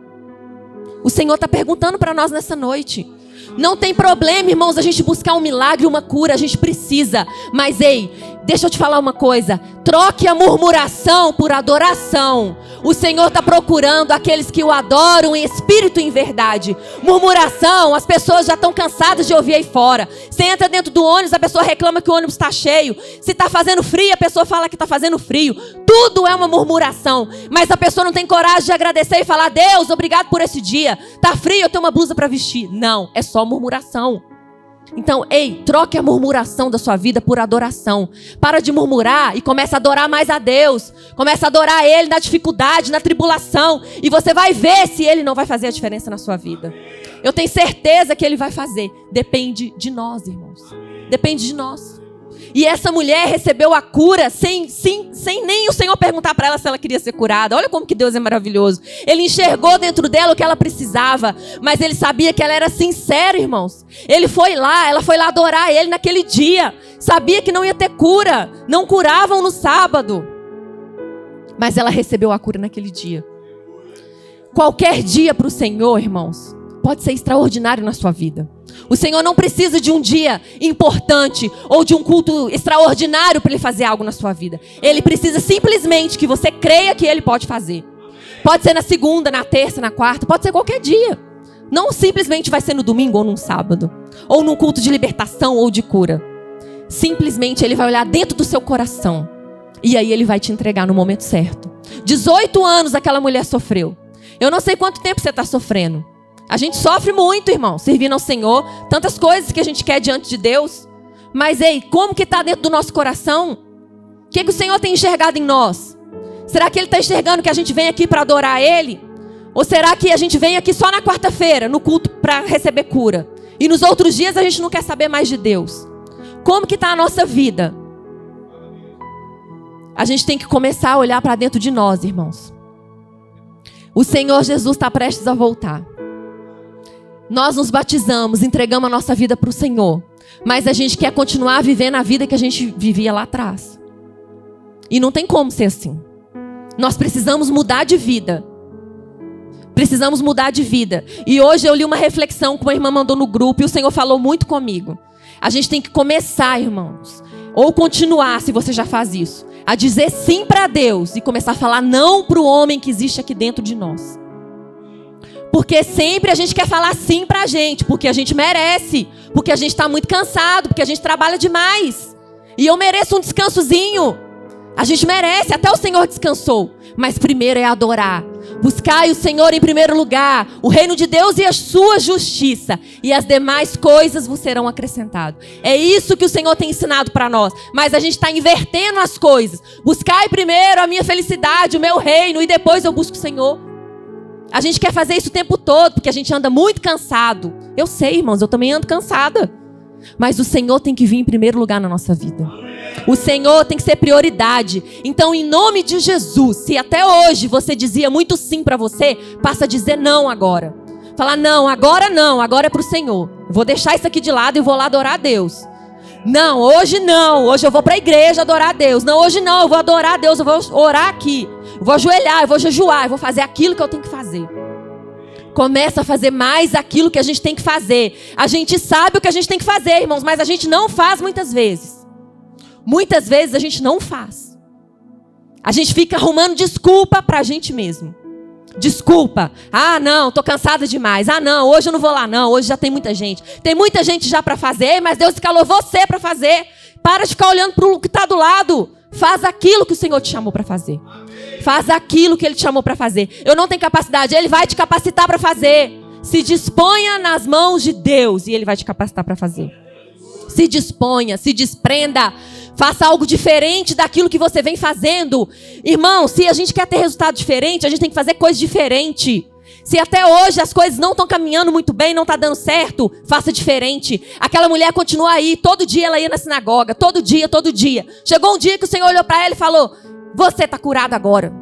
B: O Senhor está perguntando para nós nessa noite. Não tem problema, irmãos, a gente buscar um milagre, uma cura, a gente precisa. Mas ei, deixa eu te falar uma coisa. Troque a murmuração por adoração. O Senhor está procurando aqueles que o adoram em espírito e em verdade. Murmuração, as pessoas já estão cansadas de ouvir aí fora. Você entra dentro do ônibus, a pessoa reclama que o ônibus está cheio. Se está fazendo frio, a pessoa fala que está fazendo frio. Tudo é uma murmuração. Mas a pessoa não tem coragem de agradecer e falar: Deus, obrigado por esse dia. Está frio, eu tenho uma blusa para vestir. Não, é só murmuração. Então, ei, troque a murmuração da sua vida por adoração. Para de murmurar e comece a adorar mais a Deus. Comece a adorar Ele na dificuldade, na tribulação. E você vai ver se Ele não vai fazer a diferença na sua vida. Eu tenho certeza que Ele vai fazer. Depende de nós, irmãos. Depende de nós. E essa mulher recebeu a cura sem nem o Senhor perguntar para ela se ela queria ser curada. Olha como que Deus é maravilhoso. Ele enxergou dentro dela o que ela precisava, mas ele sabia que ela era sincera, irmãos. Ela foi lá adorar Ele naquele dia. Sabia que não ia ter cura. Não curavam no sábado. Mas ela recebeu a cura naquele dia. Qualquer dia para o Senhor, irmãos, pode ser extraordinário na sua vida. O Senhor não precisa de um dia importante ou de um culto extraordinário para Ele fazer algo na sua vida. Ele precisa simplesmente que você creia que Ele pode fazer. Pode ser na segunda, na terça, na quarta, pode ser qualquer dia. Não simplesmente vai ser no domingo ou num sábado. Ou num culto de libertação ou de cura. Simplesmente Ele vai olhar dentro do seu coração. E aí Ele vai te entregar no momento certo. 18 anos aquela mulher sofreu. Eu não sei quanto tempo você está sofrendo. A gente sofre muito, irmão, servindo ao Senhor. Tantas coisas que a gente quer diante de Deus. Mas, ei, como que está dentro do nosso coração? O que o Senhor tem enxergado em nós? Será que Ele está enxergando que a gente vem aqui para adorar Ele? Ou será que a gente vem aqui só na quarta-feira, no culto, para receber cura? E nos outros dias a gente não quer saber mais de Deus? Como que está a nossa vida? A gente tem que começar a olhar para dentro de nós, irmãos. O Senhor Jesus está prestes a voltar. Nós nos batizamos, entregamos a nossa vida para o Senhor. Mas a gente quer continuar vivendo a vida que a gente vivia lá atrás. E não tem como ser assim. Nós precisamos mudar de vida. Precisamos mudar de vida. E hoje eu li uma reflexão que uma irmã mandou no grupo e o Senhor falou muito comigo. A gente tem que começar, irmãos, ou continuar, se você já faz isso, a dizer sim para Deus e começar a falar não para o homem que existe aqui dentro de nós. Porque sempre a gente quer falar sim pra gente, porque a gente merece, porque a gente está muito cansado, porque a gente trabalha demais. E eu mereço um descansozinho. A gente merece, até o Senhor descansou. Mas primeiro é adorar. Buscai o Senhor em primeiro lugar, o reino de Deus e a sua justiça, e as demais coisas vos serão acrescentadas. É isso que o Senhor tem ensinado para nós. Mas a gente está invertendo as coisas. Buscai primeiro a minha felicidade, o meu reino, e depois eu busco o Senhor. A gente quer fazer isso o tempo todo, porque a gente anda muito cansado. Eu sei, irmãos, eu também ando cansada. Mas o Senhor tem que vir em primeiro lugar na nossa vida. O Senhor tem que ser prioridade. Então, em nome de Jesus, se até hoje você dizia muito sim para você, passa a dizer não agora. Falar não, agora é para o Senhor. Eu vou deixar isso aqui de lado e vou lá adorar a Deus. Não, hoje não. Hoje eu vou para a igreja adorar a Deus. Não, hoje não. Eu vou adorar a Deus. Eu vou orar aqui. Eu vou ajoelhar. Eu vou jejuar. Eu vou fazer aquilo que eu tenho que fazer. Começa a fazer mais aquilo que a gente tem que fazer. A gente sabe o que a gente tem que fazer, irmãos, mas a gente não faz muitas vezes. Muitas vezes a gente não faz. A gente fica arrumando desculpa para a gente mesmo. Desculpa. Ah, não, tô cansada demais. Ah, não, hoje eu não vou lá não. Hoje já tem muita gente. Tem muita gente já para fazer, mas Deus escalou você para fazer. Para de ficar olhando para o que está do lado. Faz aquilo que o Senhor te chamou para fazer. Faz aquilo que Ele te chamou para fazer. Eu não tenho capacidade, Ele vai te capacitar para fazer. Se disponha nas mãos de Deus e Ele vai te capacitar para fazer. Se disponha, se desprenda. Faça algo diferente daquilo que você vem fazendo. Irmão, se a gente quer ter resultado diferente, a gente tem que fazer coisa diferente. Se até hoje as coisas não estão caminhando muito bem, não está dando certo, faça diferente. Aquela mulher continua aí, todo dia ela ia na sinagoga, todo dia, todo dia. Chegou um dia que o Senhor olhou para ela e falou: você está curada agora.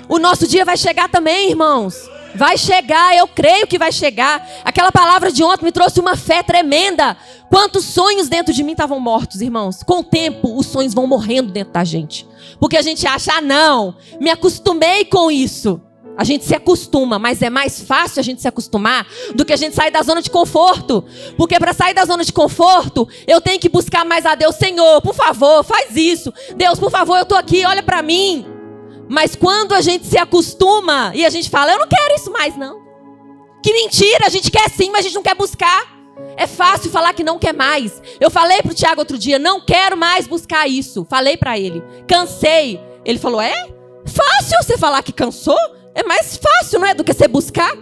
B: O nosso dia vai chegar também, irmãos. Vai chegar, eu creio que vai chegar. Aquela palavra de ontem me trouxe uma fé tremenda. Quantos sonhos dentro de mim estavam mortos, irmãos? Com o tempo, os sonhos vão morrendo dentro da gente. Porque a gente acha, ah não, me acostumei com isso. A gente se acostuma, mas é mais fácil a gente se acostumar do que a gente sair da zona de conforto. Porque para sair da zona de conforto, eu tenho que buscar mais a Deus. Senhor, por favor, faz isso. Deus, por favor, eu estou aqui, olha para mim. Mas quando a gente se acostuma e a gente fala, eu não quero isso mais não. Que mentira, a gente quer sim, mas a gente não quer buscar. É fácil falar que não quer mais. Eu falei pro Tiago outro dia, não quero mais buscar isso. Falei para ele, cansei. Ele falou, é fácil você falar que cansou? É mais fácil, não é, do que você buscar?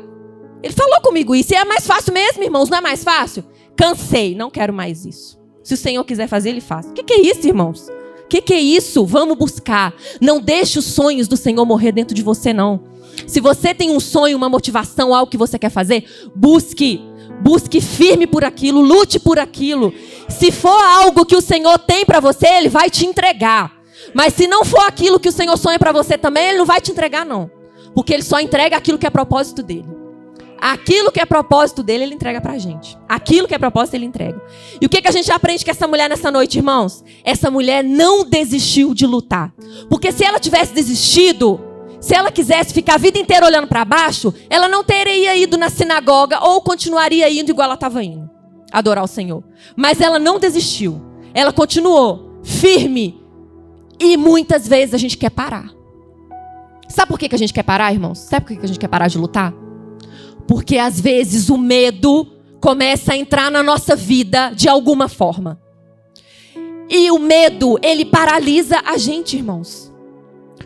B: Ele falou comigo isso, e é mais fácil mesmo, irmãos, não é mais fácil? Cansei, não quero mais isso. Se o Senhor quiser fazer, Ele faz. O que é isso, irmãos? O que é isso? Vamos buscar. Não deixe os sonhos do Senhor morrer dentro de você, não. Se você tem um sonho, uma motivação, algo que você quer fazer, busque. Busque firme por aquilo, lute por aquilo. Se for algo que o Senhor tem para você, Ele vai te entregar. Mas se não for aquilo que o Senhor sonha para você também, Ele não vai te entregar, não. Porque Ele só entrega aquilo que é propósito dEle. Aquilo que é propósito dEle, Ele entrega pra gente. Aquilo que é propósito, Ele entrega. E o que a gente aprende com essa mulher nessa noite, irmãos? Essa mulher não desistiu de lutar. Porque se ela tivesse desistido, se ela quisesse ficar a vida inteira olhando para baixo, ela não teria ido na sinagoga ou continuaria indo igual ela estava indo, adorar o Senhor. Mas ela não desistiu. Ela continuou firme. E muitas vezes a gente quer parar. Sabe por que a gente quer parar, irmãos? Sabe por que a gente quer parar de lutar? Porque às vezes o medo começa a entrar na nossa vida de alguma forma. E o medo, ele paralisa a gente, irmãos.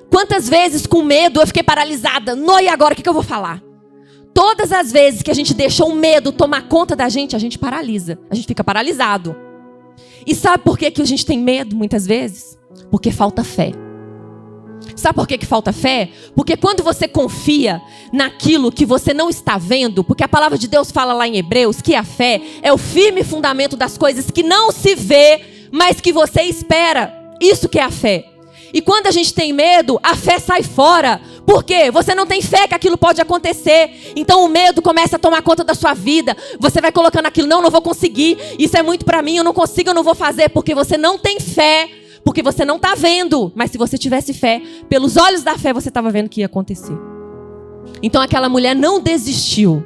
B: Quantas vezes com medo eu fiquei paralisada? Não, e agora o que eu vou falar? Todas as vezes que a gente deixa o medo tomar conta da gente paralisa. A gente fica paralisado. E sabe por que a gente tem medo muitas vezes? Porque falta fé. Sabe por que falta fé? Porque quando você confia naquilo que você não está vendo, porque a palavra de Deus fala lá em Hebreus que a fé é o firme fundamento das coisas que não se vê, mas que você espera. Isso que é a fé. E quando a gente tem medo, a fé sai fora. Por quê? Você não tem fé que aquilo pode acontecer. Então o medo começa a tomar conta da sua vida. Você vai colocando aquilo, não vou conseguir. Isso é muito para mim, eu não consigo, eu não vou fazer. Porque você não tem fé. Porque você não está vendo. Mas se você tivesse fé, pelos olhos da fé você estava vendo que ia acontecer. Então aquela mulher não desistiu.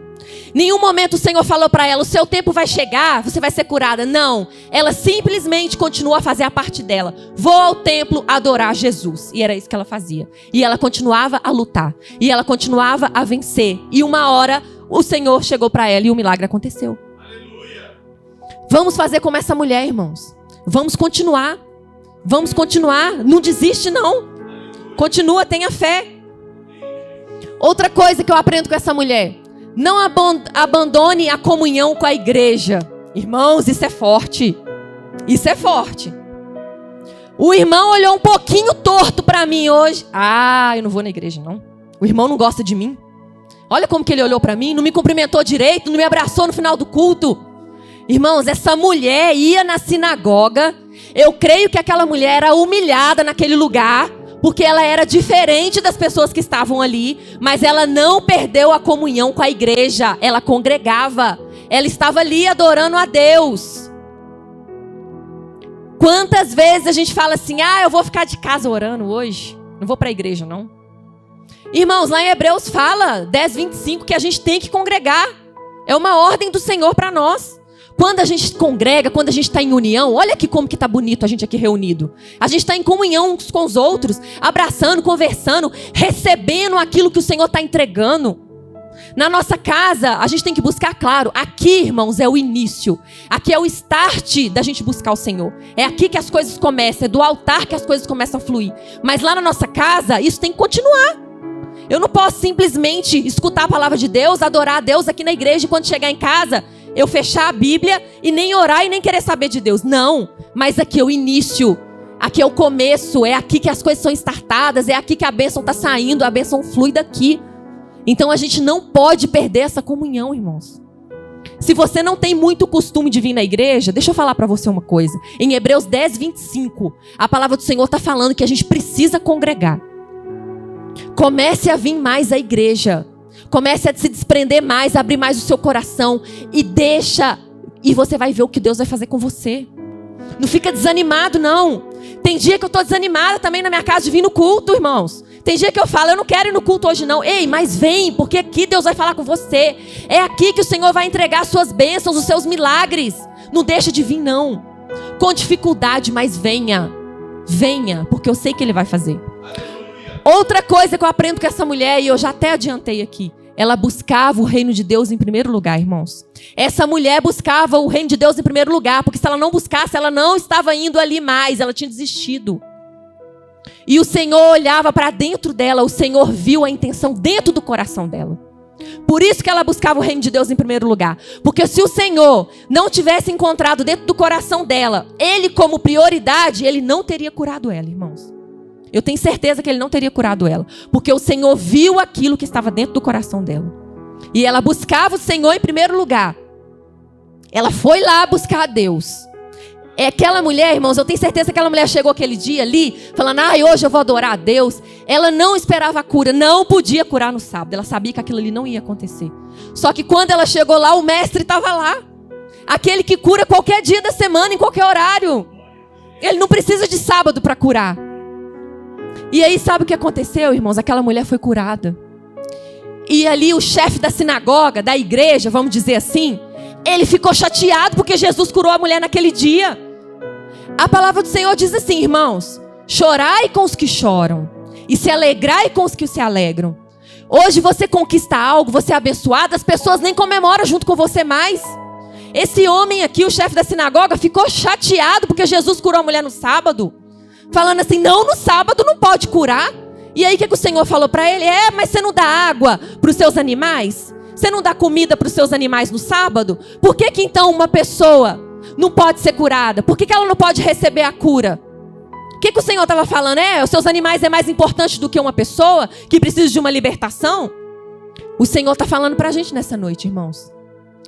B: Nenhum momento o Senhor falou para ela, o seu tempo vai chegar, você vai ser curada. Não, ela simplesmente continuou a fazer a parte dela. Vou ao templo adorar Jesus. E era isso que ela fazia. E ela continuava a lutar. E ela continuava a vencer. E uma hora o Senhor chegou para ela e o milagre aconteceu. Aleluia. Vamos fazer como essa mulher, irmãos. Vamos continuar. Vamos continuar. Não desiste, não. Continua, tenha fé. Outra coisa que eu aprendo com essa mulher. Não abandone a comunhão com a igreja. Irmãos, isso é forte. Isso é forte. O irmão olhou um pouquinho torto para mim hoje. Ah, eu não vou na igreja, não. O irmão não gosta de mim. Olha como que ele olhou para mim. Não me cumprimentou direito, não me abraçou no final do culto. Irmãos, essa mulher ia na sinagoga. Eu creio que aquela mulher era humilhada naquele lugar. Porque ela era diferente das pessoas que estavam ali, mas ela não perdeu a comunhão com a igreja. Ela congregava. Ela estava ali adorando a Deus. Quantas vezes a gente fala assim, eu vou ficar de casa orando hoje, não vou para a igreja não. Irmãos, lá em Hebreus fala, 10:25, que a gente tem que congregar. É uma ordem do Senhor para nós. Quando a gente congrega, quando a gente está em união, olha aqui como que está bonito a gente aqui reunido. A gente está em comunhão uns com os outros, abraçando, conversando, recebendo aquilo que o Senhor está entregando. Na nossa casa, a gente tem que buscar, claro, aqui, irmãos, é o início. Aqui é o start da gente buscar o Senhor. É aqui que as coisas começam, é do altar que as coisas começam a fluir. Mas lá na nossa casa, isso tem que continuar. Eu não posso simplesmente escutar a palavra de Deus, adorar a Deus aqui na igreja e quando chegar em casa, eu fechar a Bíblia e nem orar e nem querer saber de Deus. Não, mas aqui é o início, aqui é o começo, é aqui que as coisas são startadas, é aqui que a bênção está saindo, a bênção flui daqui. Então a gente não pode perder essa comunhão, irmãos. Se você não tem muito costume de vir na igreja, deixa eu falar para você uma coisa. Em Hebreus 10:25, a palavra do Senhor está falando que a gente precisa congregar. Comece a vir mais à igreja. Comece a se desprender mais, a abrir mais o seu coração. E deixa. E você vai ver o que Deus vai fazer com você. Não fica desanimado, não. Tem dia que eu estou desanimada também na minha casa de vir no culto, irmãos. Tem dia que eu falo, eu não quero ir no culto hoje não. Ei, mas vem, porque aqui Deus vai falar com você. É aqui que o Senhor vai entregar as suas bênçãos, os seus milagres. Não deixa de vir, não. Com dificuldade, mas venha. Venha, porque eu sei que Ele vai fazer. Outra coisa que eu aprendo com essa mulher, e eu já até adiantei aqui. Ela buscava o reino de Deus em primeiro lugar, irmãos. Essa mulher buscava o reino de Deus em primeiro lugar, porque se ela não buscasse, ela não estava indo ali mais, ela tinha desistido. E o Senhor olhava para dentro dela, o Senhor viu a intenção dentro do coração dela. Por isso que ela buscava o reino de Deus em primeiro lugar. Porque se o Senhor não tivesse encontrado dentro do coração dela, Ele como prioridade, Ele não teria curado ela, irmãos. Eu tenho certeza que Ele não teria curado ela. Porque o Senhor viu aquilo que estava dentro do coração dela. E ela buscava o Senhor em primeiro lugar. Ela foi lá buscar a Deus. É aquela mulher, irmãos, eu tenho certeza que aquela mulher chegou aquele dia ali, falando, hoje eu vou adorar a Deus. Ela não esperava a cura, não podia curar no sábado. Ela sabia que aquilo ali não ia acontecer. Só que quando ela chegou lá, o mestre estava lá. Aquele que cura qualquer dia da semana, em qualquer horário. Ele não precisa de sábado para curar. E aí sabe o que aconteceu, irmãos? Aquela mulher foi curada. E ali o chefe da sinagoga, da igreja, vamos dizer assim, ele ficou chateado porque Jesus curou a mulher naquele dia. A palavra do Senhor diz assim, irmãos: chorai com os que choram e se alegrai com os que se alegram. Hoje você conquista algo, você é abençoado, as pessoas nem comemoram junto com você mais. Esse homem aqui, o chefe da sinagoga, ficou chateado porque Jesus curou a mulher no sábado. Falando assim, não, no sábado não pode curar. E aí o que o Senhor falou para ele? Mas você não dá água para os seus animais? Você não dá comida para os seus animais no sábado? Por que então uma pessoa não pode ser curada? Por que ela não pode receber a cura? O que o Senhor estava falando? Os seus animais é mais importante do que uma pessoa que precisa de uma libertação? O Senhor está falando para a gente nessa noite, irmãos.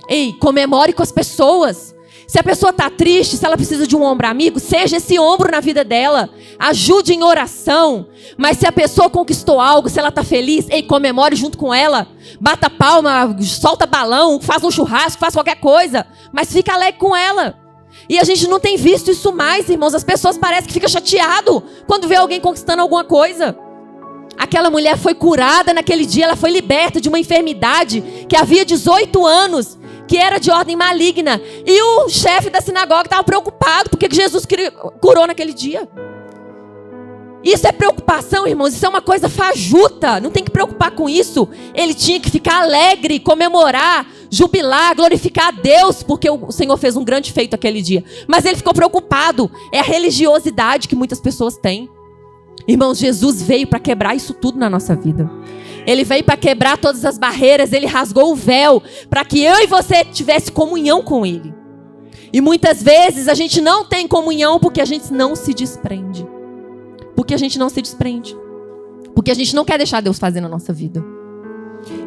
B: Ei, comemore com as pessoas. Se a pessoa está triste, se ela precisa de um ombro amigo, seja esse ombro na vida dela. Ajude em oração. Mas se a pessoa conquistou algo, se ela está feliz, ei, comemore junto com ela. Bata palma, solta balão, faz um churrasco, faz qualquer coisa. Mas fica alegre com ela. E a gente não tem visto isso mais, irmãos. As pessoas parecem que ficam chateadas quando vê alguém conquistando alguma coisa. Aquela mulher foi curada naquele dia, ela foi liberta de uma enfermidade que havia 18 anos, que era de ordem maligna. E o chefe da sinagoga estava preocupado porque Jesus curou naquele dia. Isso é preocupação, irmãos. Isso é uma coisa fajuta. Não tem que preocupar com isso. Ele tinha que ficar alegre, comemorar, jubilar, glorificar a Deus, porque o Senhor fez um grande feito aquele dia. Mas ele ficou preocupado. É a religiosidade que muitas pessoas têm. Irmãos, Jesus veio para quebrar isso tudo na nossa vida. Ele veio para quebrar todas as barreiras. Ele rasgou o véu para que eu e você tivesse comunhão com Ele. E muitas vezes a gente não tem comunhão porque a gente não se desprende. Porque a gente não se desprende. Porque a gente não quer deixar Deus fazer na nossa vida.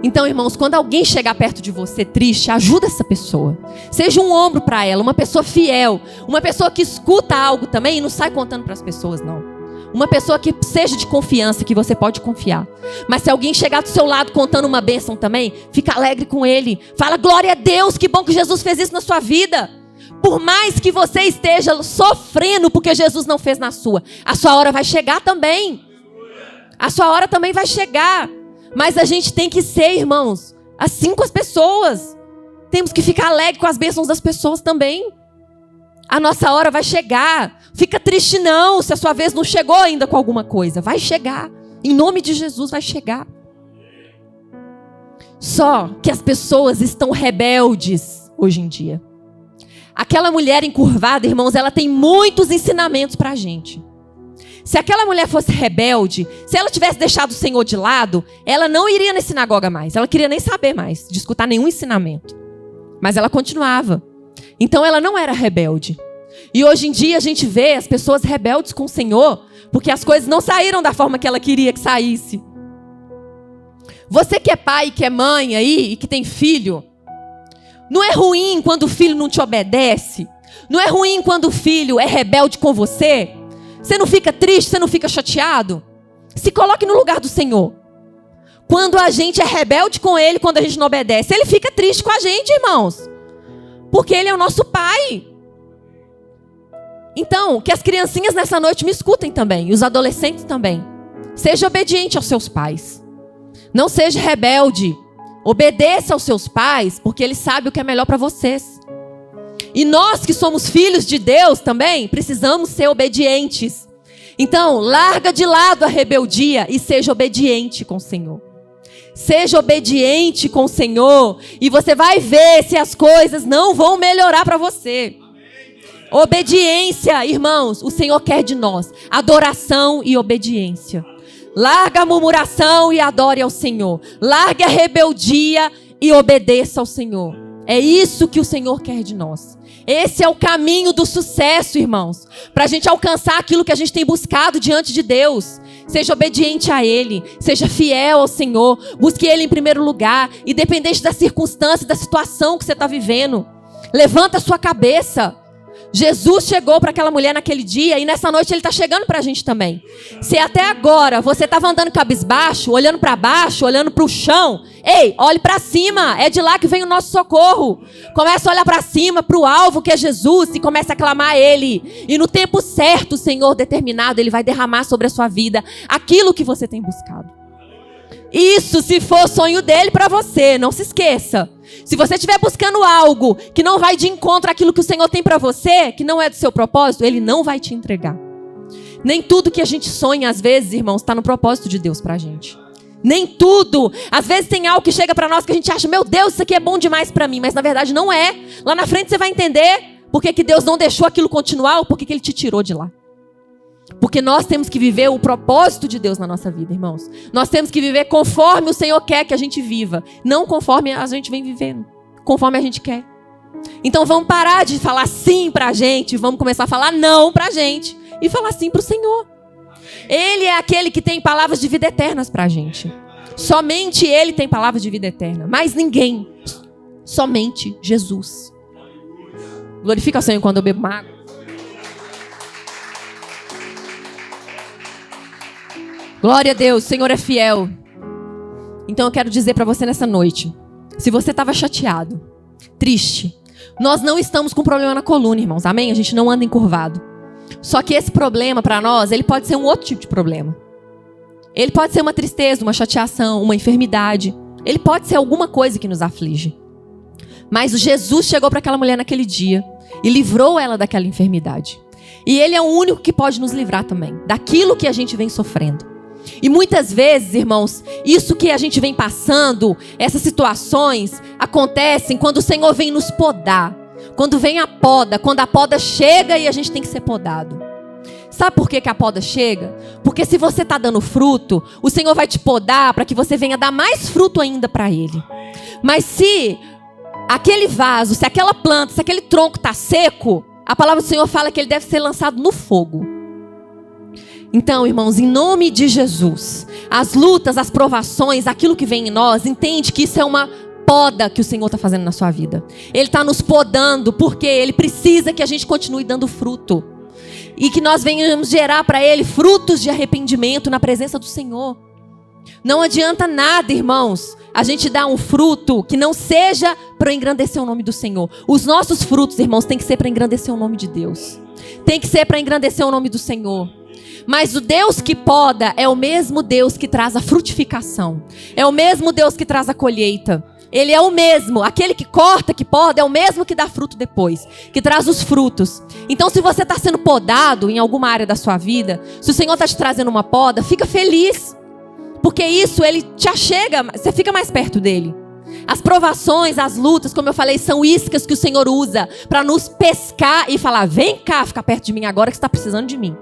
B: Então, irmãos, quando alguém chegar perto de você triste, ajuda essa pessoa. Seja um ombro para ela, uma pessoa fiel. Uma pessoa que escuta algo também e não sai contando para as pessoas, não. Uma pessoa que seja de confiança, que você pode confiar. Mas se alguém chegar do seu lado contando uma bênção também, fica alegre com ele. Fala, glória a Deus, que bom que Jesus fez isso na sua vida. Por mais que você esteja sofrendo porque Jesus não fez na sua, a sua hora vai chegar também. A sua hora também vai chegar. Mas a gente tem que ser, irmãos, assim com as pessoas. Temos que ficar alegre com as bênçãos das pessoas também. A nossa hora vai chegar. Fica triste não, se a sua vez não chegou ainda com alguma coisa. Vai chegar. Em nome de Jesus vai chegar. Só que as pessoas estão rebeldes hoje em dia. Aquela mulher encurvada, irmãos, ela tem muitos ensinamentos pra gente. Se aquela mulher fosse rebelde, se ela tivesse deixado o Senhor de lado, ela não iria na sinagoga mais. Ela queria nem saber mais, de escutar nenhum ensinamento. Mas ela continuava. Então ela não era rebelde. E hoje em dia a gente vê as pessoas rebeldes com o Senhor, porque as coisas não saíram da forma que ela queria que saísse. Você que é pai, que é mãe aí, e que tem filho, não é ruim quando o filho não te obedece? Não é ruim quando o filho é rebelde com você? Você não fica triste, você não fica chateado? Se coloque no lugar do Senhor. Quando a gente é rebelde com Ele, quando a gente não obedece, Ele fica triste com a gente, irmãos. Porque Ele é o nosso Pai. Então, que as criancinhas nessa noite me escutem também, e os adolescentes também. Seja obediente aos seus pais. Não seja rebelde. Obedeça aos seus pais, porque eles sabem o que é melhor para vocês. E nós que somos filhos de Deus também, precisamos ser obedientes. Então, larga de lado a rebeldia e seja obediente com o Senhor. Seja obediente com o Senhor e você vai ver se as coisas não vão melhorar para você. Obediência, irmãos, o Senhor quer de nós adoração e obediência. Larga a murmuração e adore ao Senhor. Largue a rebeldia e obedeça ao Senhor. É isso que o Senhor quer de nós. Esse é o caminho do sucesso, irmãos. Para a gente alcançar aquilo que a gente tem buscado diante de Deus. Seja obediente a Ele. Seja fiel ao Senhor. Busque Ele em primeiro lugar. Independente da circunstância, da situação que você está vivendo. Levanta a sua cabeça. Jesus chegou para aquela mulher naquele dia e nessa noite Ele está chegando para a gente também. Se até agora você estava andando cabisbaixo, olhando para baixo, olhando para o chão, ei, olhe para cima, é de lá que vem o nosso socorro. Comece a olhar para cima, para o alvo que é Jesus e comece a clamar a Ele. E no tempo certo, o Senhor determinado, Ele vai derramar sobre a sua vida aquilo que você tem buscado. Isso se for sonho dele para você, não se esqueça. Se você estiver buscando algo que não vai de encontro àquilo que o Senhor tem para você, que não é do seu propósito, Ele não vai te entregar. Nem tudo que a gente sonha, às vezes, irmãos, está no propósito de Deus para a gente. Nem tudo. Às vezes tem algo que chega para nós que a gente acha, meu Deus, isso aqui é bom demais para mim, mas na verdade não é. Lá na frente você vai entender por que Deus não deixou aquilo continuar ou por que Ele te tirou de lá. Porque nós temos que viver o propósito de Deus na nossa vida, irmãos. Nós temos que viver conforme o Senhor quer que a gente viva. Não conforme a gente vem vivendo. Conforme a gente quer. Então vamos parar de falar sim pra gente. Vamos começar a falar não pra gente. E falar sim pro Senhor. Ele é aquele que tem palavras de vida eternas pra gente. Somente Ele tem palavras de vida eterna. Mais ninguém. Somente Jesus. Glorifica o Senhor quando eu bebo água. Glória a Deus, o Senhor é fiel. Então eu quero dizer para você nessa noite, se você estava chateado, triste, nós não estamos com problema na coluna, irmãos, amém? A gente não anda encurvado. Só que esse problema para nós, ele pode ser um outro tipo de problema. Ele pode ser uma tristeza, uma chateação, uma enfermidade. Ele pode ser alguma coisa que nos aflige. Mas Jesus chegou para aquela mulher naquele dia e livrou ela daquela enfermidade. E Ele é o único que pode nos livrar também daquilo que a gente vem sofrendo. E muitas vezes, irmãos, isso que a gente vem passando, essas situações acontecem quando o Senhor vem nos podar. Quando vem a poda, quando a poda chega e a gente tem que ser podado. Sabe por que a poda chega? Porque se você está dando fruto, o Senhor vai te podar para que você venha dar mais fruto ainda para Ele. Mas se aquele vaso, se aquela planta, se aquele tronco está seco, a palavra do Senhor fala que ele deve ser lançado no fogo. Então, irmãos, em nome de Jesus, as lutas, as provações, aquilo que vem em nós, entende que isso é uma poda que o Senhor está fazendo na sua vida. Ele está nos podando porque Ele precisa que a gente continue dando fruto. E que nós venhamos gerar para Ele frutos de arrependimento na presença do Senhor. Não adianta nada, irmãos, a gente dá um fruto que não seja para engrandecer o nome do Senhor. Os nossos frutos, irmãos, tem que ser para engrandecer o nome de Deus. Tem que ser para engrandecer o nome do Senhor. Mas o Deus que poda é o mesmo Deus que traz a frutificação. É o mesmo Deus que traz a colheita. Ele é o mesmo. Aquele que corta, que poda, é o mesmo que dá fruto depois. Que traz os frutos. Então, se você está sendo podado em alguma área da sua vida, se o Senhor está te trazendo uma poda, fica feliz. Porque isso, Ele te achega, você fica mais perto dEle. As provações, as lutas, como eu falei, são iscas que o Senhor usa para nos pescar e falar, vem cá, fica perto de mim agora que você está precisando de mim.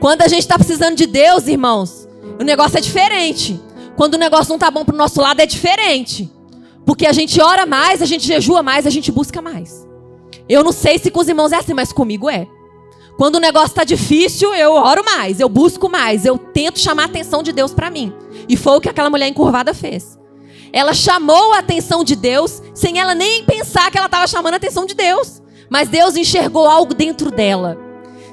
B: Quando a gente está precisando de Deus, irmãos, o negócio é diferente. Quando o negócio não está bom para o nosso lado, é diferente. Porque a gente ora mais, a gente jejua mais, a gente busca mais. Eu não sei se com os irmãos é assim, mas comigo é. Quando o negócio está difícil, eu oro mais, eu busco mais, eu tento chamar a atenção de Deus para mim. E foi o que aquela mulher encurvada fez. Ela chamou a atenção de Deus, sem ela nem pensar que ela estava chamando a atenção de Deus. Mas Deus enxergou algo dentro dela.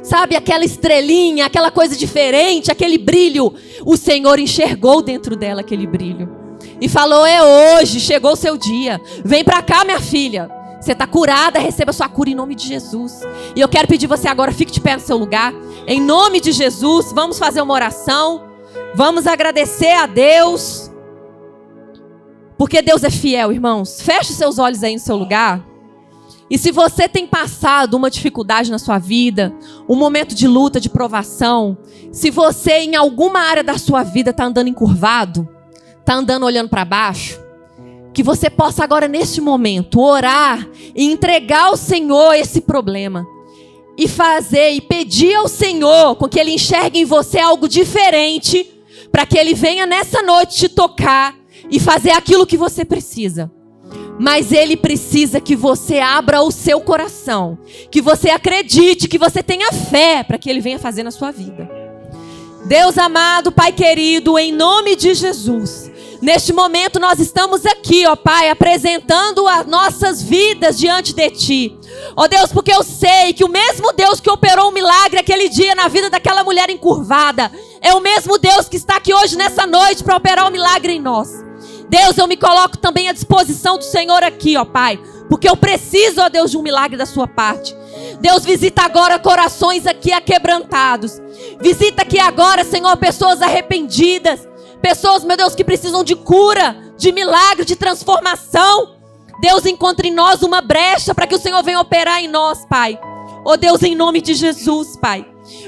B: Sabe, aquela estrelinha, aquela coisa diferente, aquele brilho. O Senhor enxergou dentro dela aquele brilho. E falou, é hoje, chegou o seu dia. Vem pra cá, minha filha. Você está curada, receba sua cura em nome de Jesus. E eu quero pedir você agora, fique de pé no seu lugar. Em nome de Jesus, vamos fazer uma oração. Vamos agradecer a Deus. Porque Deus é fiel, irmãos. Feche seus olhos aí no seu lugar. E se você tem passado uma dificuldade na sua vida, um momento de luta, de provação, se você em alguma área da sua vida está andando encurvado, está andando olhando para baixo, que você possa agora neste momento orar e entregar ao Senhor esse problema. E fazer e pedir ao Senhor com que Ele enxergue em você algo diferente, para que Ele venha nessa noite te tocar e fazer aquilo que você precisa. Mas Ele precisa que você abra o seu coração, que você acredite, que você tenha fé para que Ele venha fazer na sua vida. Deus amado, Pai querido, em nome de Jesus, neste momento nós estamos aqui, ó Pai, apresentando as nossas vidas diante de Ti. Ó Deus, porque eu sei que o mesmo Deus que operou um milagre aquele dia na vida daquela mulher encurvada, é o mesmo Deus que está aqui hoje nessa noite para operar um milagre em nós. Deus, eu me coloco também à disposição do Senhor aqui, ó Pai, porque eu preciso, ó Deus, de um milagre da sua parte. Deus, visita agora corações aqui aquebrantados. Visita aqui agora, Senhor, pessoas arrependidas. Pessoas, meu Deus, que precisam de cura, de milagre, de transformação. Deus, encontre em nós uma brecha para que o Senhor venha operar em nós, Pai. Ó Deus, em nome de Jesus, Pai.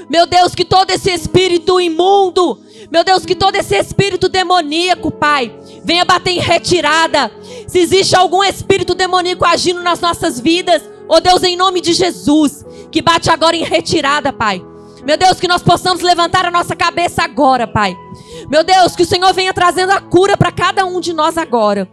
B: Meu Deus, que todo esse espírito imundo, meu Deus, que todo esse espírito demoníaco, Pai, venha bater em retirada. Se existe algum espírito demoníaco agindo nas nossas vidas, ó Deus, em nome de Jesus, que bate agora em retirada, Pai. Meu Deus, que nós possamos levantar a nossa cabeça agora, Pai. Meu Deus, que o Senhor venha trazendo a cura para cada um de nós agora.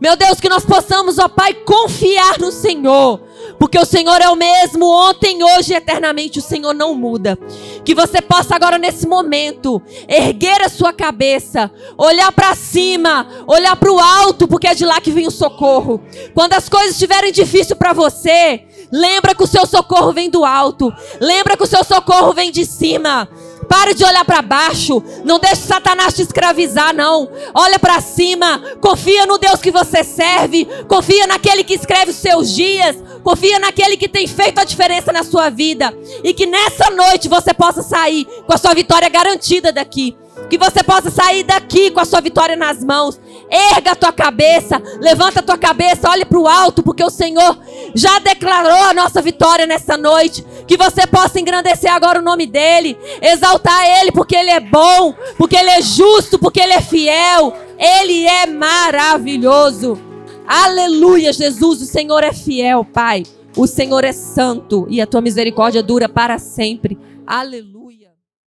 B: Meu Deus, que nós possamos, ó Pai, confiar no Senhor. Porque o Senhor é o mesmo ontem, hoje e eternamente. O Senhor não muda. Que você possa agora nesse momento erguer a sua cabeça, olhar para cima, olhar para o alto, porque é de lá que vem o socorro. Quando as coisas estiverem difíceis para você, lembra que o seu socorro vem do alto. Lembra que o seu socorro vem de cima. Pare de olhar para baixo. Não deixe Satanás te escravizar, não. Olha para cima. Confia no Deus que você serve. Confia naquele que escreve os seus dias. Confia naquele que tem feito a diferença na sua vida. E que nessa noite você possa sair com a sua vitória garantida daqui. Que você possa sair daqui com a sua vitória nas mãos. Erga a tua cabeça, levanta a tua cabeça, olhe para o alto, porque o Senhor já declarou a nossa vitória nessa noite. Que você possa engrandecer agora o nome dEle, exaltar Ele, porque Ele é bom, porque Ele é justo, porque Ele é fiel. Ele é maravilhoso. Aleluia, Jesus, o Senhor é fiel, Pai. O Senhor é santo e a tua misericórdia dura para sempre. Aleluia.